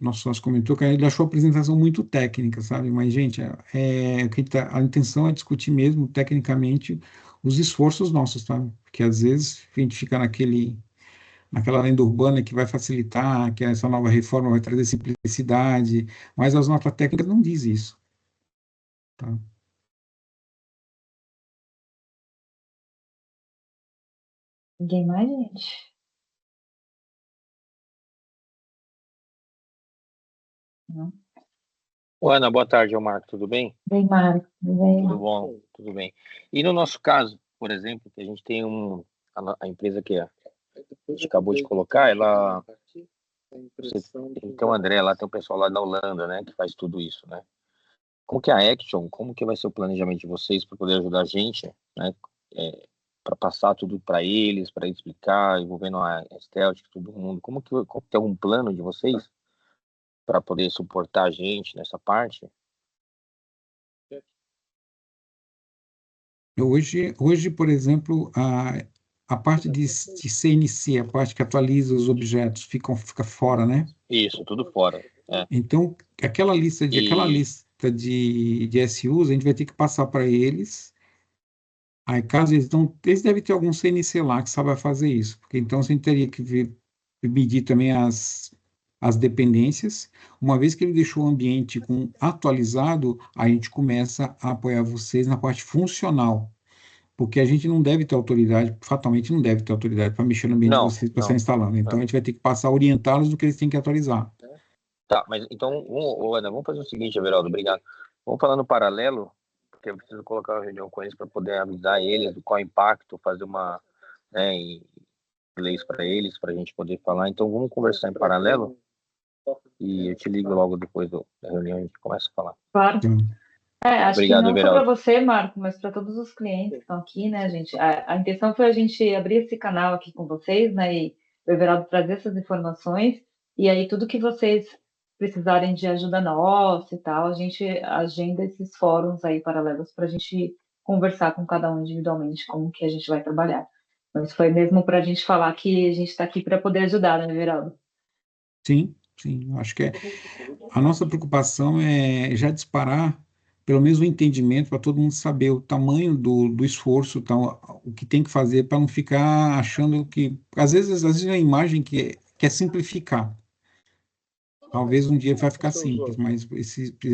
nosso sócio comentou que ele achou a apresentação muito técnica, sabe? Mas, gente, a intenção é discutir mesmo tecnicamente os esforços nossos, tá? Porque às vezes a gente fica naquela lenda urbana que vai facilitar, que essa nova reforma vai trazer simplicidade, mas as notas técnicas não dizem isso, tá? Ninguém mais, gente? Não? Ana, boa tarde, Marco, tudo bem? Bem, Marco, bem. Tudo bom, tudo bem. E no nosso caso, por exemplo, que a gente tem a empresa que a gente acabou de colocar, ela... Então, o André, lá tem o pessoal lá da Holanda, né, que faz tudo isso, né? Como que é a Action, como que vai ser o planejamento de vocês para poder ajudar a gente, né, para passar tudo para eles, para explicar, envolvendo a Stealth, todo mundo, como que tem algum plano de vocês para poder suportar a gente nessa parte? Hoje, por exemplo, a parte de CNC, a parte que atualiza os objetos, fica fora, né? Isso, tudo fora. Então, aquela lista de SUs, a gente vai ter que passar para eles. Aí, caso eles não... Eles devem ter algum CNC lá que saiba fazer isso. Porque então, a gente teria que medir também as dependências. Uma vez que ele deixou o ambiente atualizado, a gente começa a apoiar vocês na parte funcional. Porque a gente não deve ter autoridade, fatalmente não deve ter autoridade para mexer no ambiente de vocês, para estar instalando. Então, a gente vai ter que passar a orientá-los do que eles têm que atualizar. Tá, mas então, Ana, vamos fazer o seguinte, Everaldo, obrigado. Vamos falar no paralelo, porque eu preciso colocar uma reunião com eles para poder avisar eles do qual é o impacto, fazer uma, né, em inglês para eles, para a gente poder falar. Então, vamos conversar em paralelo e eu te ligo logo depois da reunião e a gente começa a falar. Claro. Então, Acho Obrigado, que não só Everaldo. para você, Marco, mas para todos os clientes que estão aqui, né, gente? A intenção foi a gente abrir esse canal aqui com vocês, né, e o Everaldo trazer essas informações, e aí tudo que vocês precisarem de ajuda nossa e tal, a gente agenda esses fóruns aí paralelos para a gente conversar com cada um individualmente como que a gente vai trabalhar. Mas foi mesmo para a gente falar que a gente está aqui para poder ajudar, né, Everaldo? sim, acho que a nossa preocupação é já disparar pelo menos o entendimento para todo mundo saber o tamanho do esforço, tá, o que tem que fazer para não ficar achando que... Às vezes é uma imagem que quer simplificar. Talvez um dia vai ficar simples, mas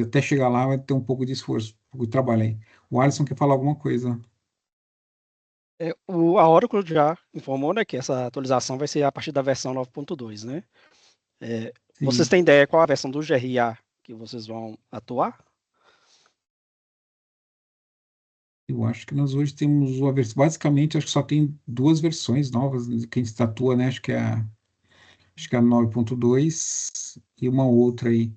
até chegar lá vai ter um pouco de esforço, um pouco de trabalho aí. O Alisson quer falar alguma coisa? A Oracle já informou, né, que essa atualização vai ser a partir da versão 9.2, né? Vocês têm ideia qual a versão do GRA que vocês vão atuar? Eu acho que nós hoje temos uma versão, basicamente, acho que só tem duas versões novas que a gente tatua, né? Acho que é a 9.2 e uma outra aí.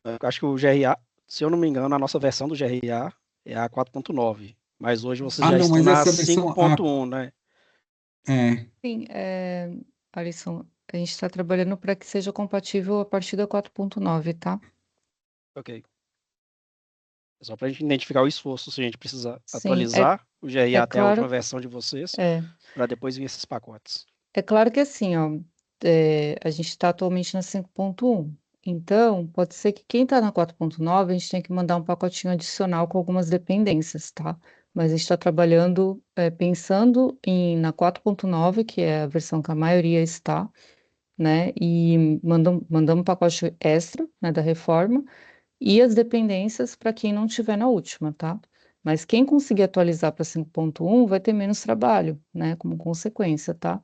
Eu acho que o GRA, se eu não me engano, a nossa versão do GRA é a 4.9, mas hoje vocês Ah, já não, estão mas na essa versão, 5.1, né? Sim, Alisson, a gente está trabalhando para que seja compatível a partir da 4.9, tá? Ok. É só para a gente identificar o esforço, se a gente precisa Sim, atualizar o GRA é até a última claro, versão de vocês, é, para depois vir esses pacotes. é claro que assim, ó, a gente está atualmente na 5.1, então pode ser que quem está na 4.9 a gente tem que mandar um pacotinho adicional com algumas dependências, tá? Mas a gente está trabalhando, pensando na 4.9, que é a versão que a maioria está, né? E mandamos um pacote extra, né, da reforma e as dependências para quem não tiver na última, tá? Mas quem conseguir atualizar para 5.1 vai ter menos trabalho, né, como consequência, tá?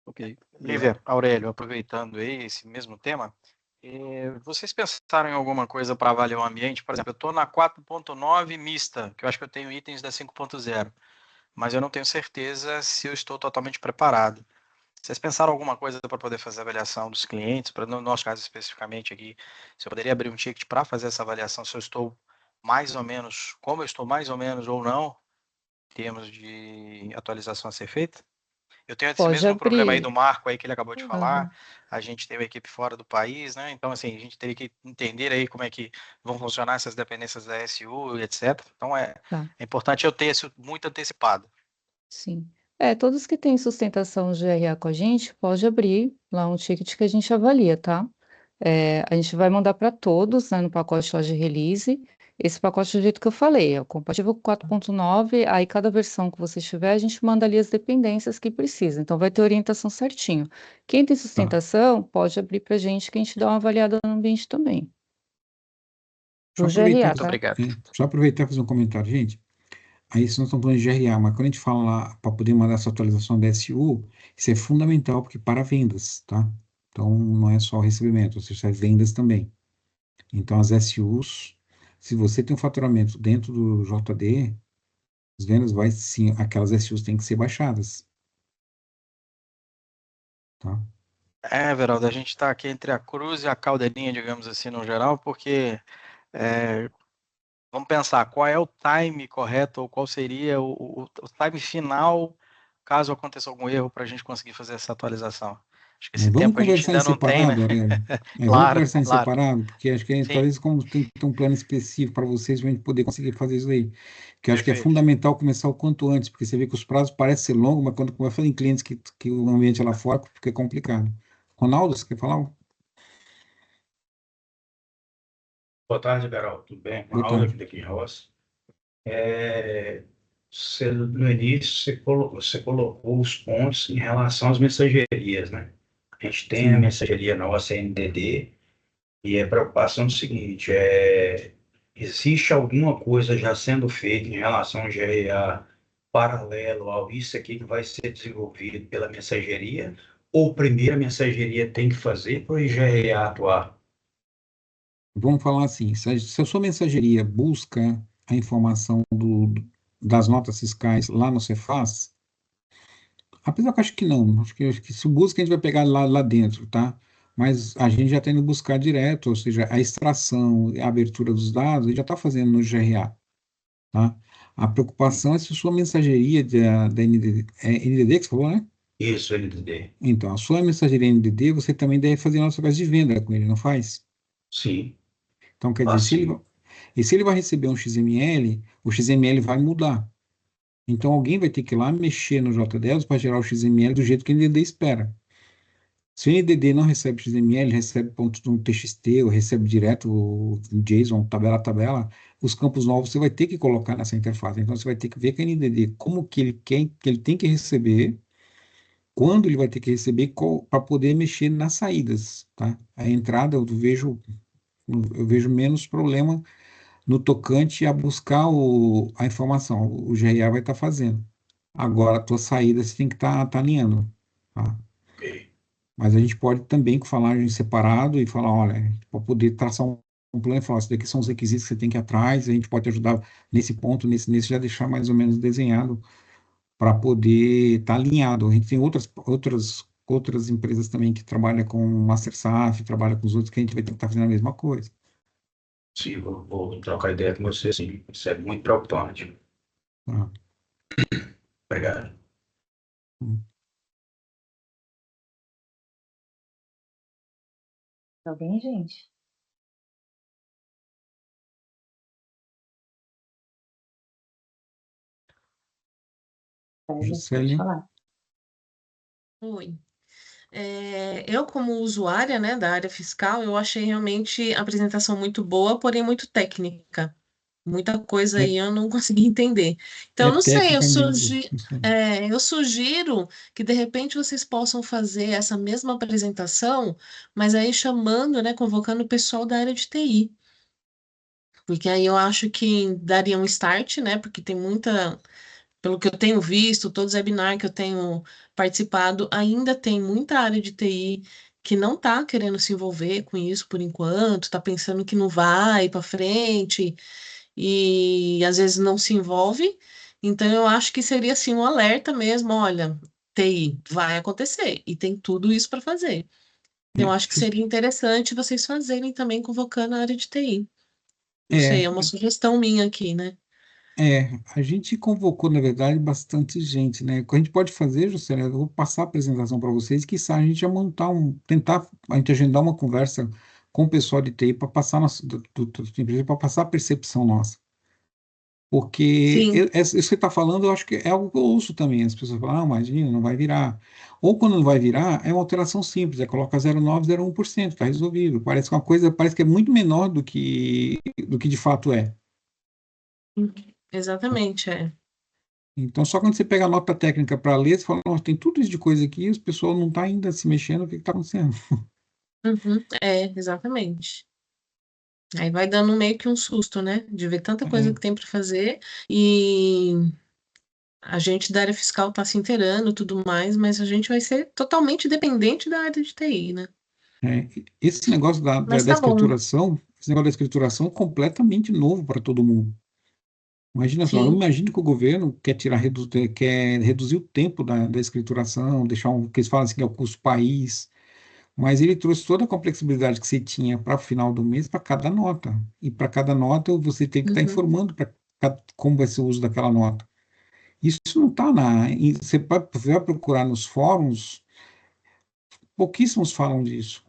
Ok. Lívia, Aurélio, aproveitando aí esse mesmo tema, vocês pensaram em alguma coisa para avaliar o ambiente? Por exemplo, eu estou na 4.9 mista, que eu acho que eu tenho itens da 5.0, mas eu não tenho certeza se eu estou totalmente preparado. Vocês pensaram alguma coisa para poder fazer a avaliação dos clientes? Para no nosso caso especificamente aqui, se eu poderia abrir um ticket para fazer essa avaliação, se eu estou mais ou menos, como eu estou mais ou menos ou não, em termos de atualização a ser feita? Eu tenho esse Pode mesmo problema aí do abrir. Marco aí que ele acabou de falar. Aham, A gente tem uma equipe fora do país, né? Então, assim, a gente teria que entender aí como é que vão funcionar essas dependências da SU e etc. Então, tá, é importante eu ter isso muito antecipado. sim. Todos que têm sustentação GRA com a gente, pode abrir lá um ticket que a gente avalia, tá? A gente vai mandar para todos, né, no pacote lá de release. Esse pacote do jeito que eu falei, é compatível com 4.9, aí cada versão que você tiver, a gente manda ali as dependências que precisa. Então vai ter orientação certinho. Quem tem Tá. sustentação, pode abrir para a gente que a gente dá uma avaliada no ambiente também. Deixa eu Do aproveitar, GRA, Muito tá? obrigado. só aproveitar e fazer um comentário, gente. Aí, se nós estamos falando de GRA, mas quando a gente fala lá para poder mandar essa atualização da SU, isso é fundamental porque para vendas, tá? Então, não é só o recebimento, ou seja, é vendas também. Então, as SUs, se você tem um faturamento dentro do JD, as vendas vai sim, aquelas SUs têm que ser baixadas, tá? Veraldo, a gente está aqui entre a cruz e a caldeirinha, digamos assim, no geral, porque vamos pensar qual é o time correto ou qual seria o time final caso aconteça algum erro para a gente conseguir fazer essa atualização. Acho que esse Vamos tempo a gente conversar em ainda não tem, né? separado, Aurélio? Vamos Claro, conversar em claro. separado, porque acho que Sim, talvez como tem um plano específico para vocês, a gente poder conseguir fazer isso aí. Que eu acho que é perfeito. fundamental começar o quanto antes, porque você vê que os prazos parecem ser longos, mas quando começa em clientes que o ambiente lá fora fica complicado. Ronaldo, você quer falar? Boa tarde, Beraldo. Tudo bem? Boa Ronaldo tarde. aqui daqui em Roça. No início, você colocou os pontos em relação às mensagerias, né? A gente tem a Sim. mensageria nossa, NDD, e a preocupação é o seguinte, existe alguma coisa já sendo feita em relação ao GRA paralelo ao isso aqui que vai ser desenvolvido pela mensageria, ou primeiro a mensageria tem que fazer para o GRA atuar? Vamos falar assim, se a sua mensageria busca a informação das notas fiscais lá no Cefaz, apesar que eu acho que não, acho que se busca a gente vai pegar lá dentro, tá? Mas a gente já está indo buscar direto, ou seja, a extração, a abertura dos dados, a gente já está fazendo no GRA, tá? A preocupação é se a sua mensageria da NDD, é NDD que você falou, né? Isso, NDD. Então, a sua mensageria NDD, você também deve fazer nossa base de venda com ele, não faz? Sim. Então, quer dizer, Assim. se ele vai receber um XML, o XML vai mudar. Então, alguém vai ter que ir lá mexer no JDES para gerar o XML do jeito que o NDD espera. Se o NDD não recebe XML, recebe ponto no TXT, ou recebe direto o JSON, tabela a tabela, os campos novos você vai ter que colocar nessa interface. Então, você vai ter que ver com o NDD como que ele quer, que ele tem que receber, quando ele vai ter que receber, para poder mexer nas saídas, tá? A entrada, eu vejo menos problema no tocante a buscar a informação. O GRA vai estar fazendo. Agora, a tua saída você tem que estar alinhando, tá? Ok. Mas a gente pode também falar em separado e falar, olha, para poder traçar um um plano e falar, isso daqui são os requisitos que você tem que ir atrás, a gente pode te ajudar nesse ponto, nesse, já deixar mais ou menos desenhado para poder estar alinhado. A gente tem outras empresas também que trabalham com Master SAF, trabalham com os outros, que a gente vai tentar fazer a mesma coisa. Sim, vou trocar ideia com você, sim. Isso é muito preocupante. Tá? Obrigado. Alguém, gente? Pode Juscelia? falar. Oi. Eu, como usuária, né, da área fiscal, eu achei realmente a apresentação muito boa, porém muito técnica. Muita coisa aí eu não consegui entender. Então, É eu não sei, técnica mesmo. Isso aí. eu sugiro que de repente vocês possam fazer essa mesma apresentação, mas aí chamando, né, convocando o pessoal da área de TI. Porque aí eu acho que daria um start, né? Porque tem muita, pelo que eu tenho visto, todos os webinars que eu tenho participado, ainda tem muita área de TI que não está querendo se envolver com isso por enquanto, está pensando que não vai para frente e às vezes não se envolve. Então eu acho que seria assim um alerta mesmo, olha, TI vai acontecer e tem tudo isso para fazer. Eu acho que seria interessante vocês fazerem também convocando a área de TI. Não sei, É, é uma sugestão minha aqui, né? a gente convocou, na verdade, bastante gente, né? O que a gente pode fazer, Juscelia, eu vou passar a apresentação para vocês, que a gente já tentar a gente agendar uma conversa com o pessoal de TI para passar para passar a percepção nossa. Porque Sim. isso que você está falando, eu acho que é algo que eu ouço também. As pessoas falam, imagina, não vai virar. Ou quando não vai virar, é uma alteração simples, coloca 0,9, 0,1%, está resolvido. Parece uma coisa, parece que é muito menor do que de fato é. Exatamente, é. Então, só quando você pega a nota técnica para ler, você fala, nossa, tem tudo isso de coisa aqui, e o pessoal não está ainda se mexendo, o que está acontecendo? Exatamente. Aí vai dando meio que um susto, né? De ver tanta coisa É, que tem para fazer e a gente da área fiscal tá se inteirando e tudo mais, mas a gente vai ser totalmente dependente da área de TI, né? esse negócio da, da, Mas da tá bom. escrituração, esse negócio da escrituração é completamente novo para todo mundo. Imagina só, eu Sim. imagino que o governo quer reduzir o tempo da escrituração, deixar que eles falam assim que é o custo país, mas ele trouxe toda a complexibilidade que você tinha para o final do mês para cada nota. E para cada nota você tem que estar Uhum. informando como vai ser o uso daquela nota. Isso não está você vai procurar nos fóruns, pouquíssimos falam disso.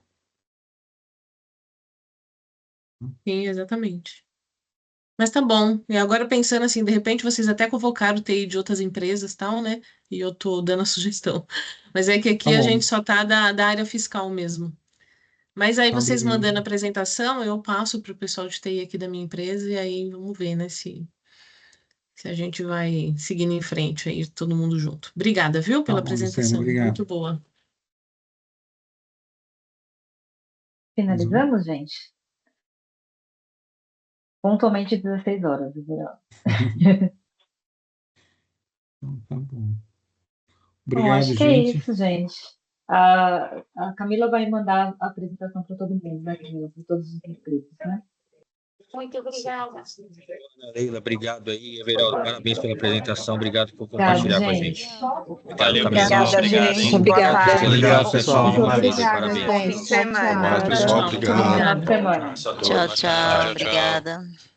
Sim, exatamente. Mas tá bom. E agora pensando assim, de repente vocês até convocaram o TI de outras empresas, tal, né? E eu tô dando a sugestão. Mas é que Tá aqui a bom, gente só tá da área fiscal mesmo. Mas aí tá vocês obrigado. mandando a apresentação, eu passo para o pessoal de TI aqui da minha empresa e aí vamos ver, né, se a gente vai seguindo em frente aí, todo mundo junto. Obrigada, viu, Tá pela bom, Luciano, apresentação. obrigado. Muito boa. Mais um? Finalizamos, gente? Pontualmente 16 horas, Everaldo. Então, tá bom. Bom, Obrigado, acho que é gente. isso, gente. A Camila vai mandar a apresentação para todo mundo, né, Camila? Para todos os inscritos, né? Muito obrigada. Leila, obrigado aí. Everaldo, parabéns pela apresentação. Obrigado por Obrigada, compartilhar com a gente. gente. Obrigado, Valeu, Camila. pessoal. Obrigada, Obrigado, gente. hein? Boa tarde. Obrigado, pessoal. Mais uma vez aí, Obrigada, parabéns. Bom fim de gente. semana. Obrigada. Tchau, tchau. Bom final de semana. Abraço a todos. Tchau, Tchau, tchau. tchau. Obrigada.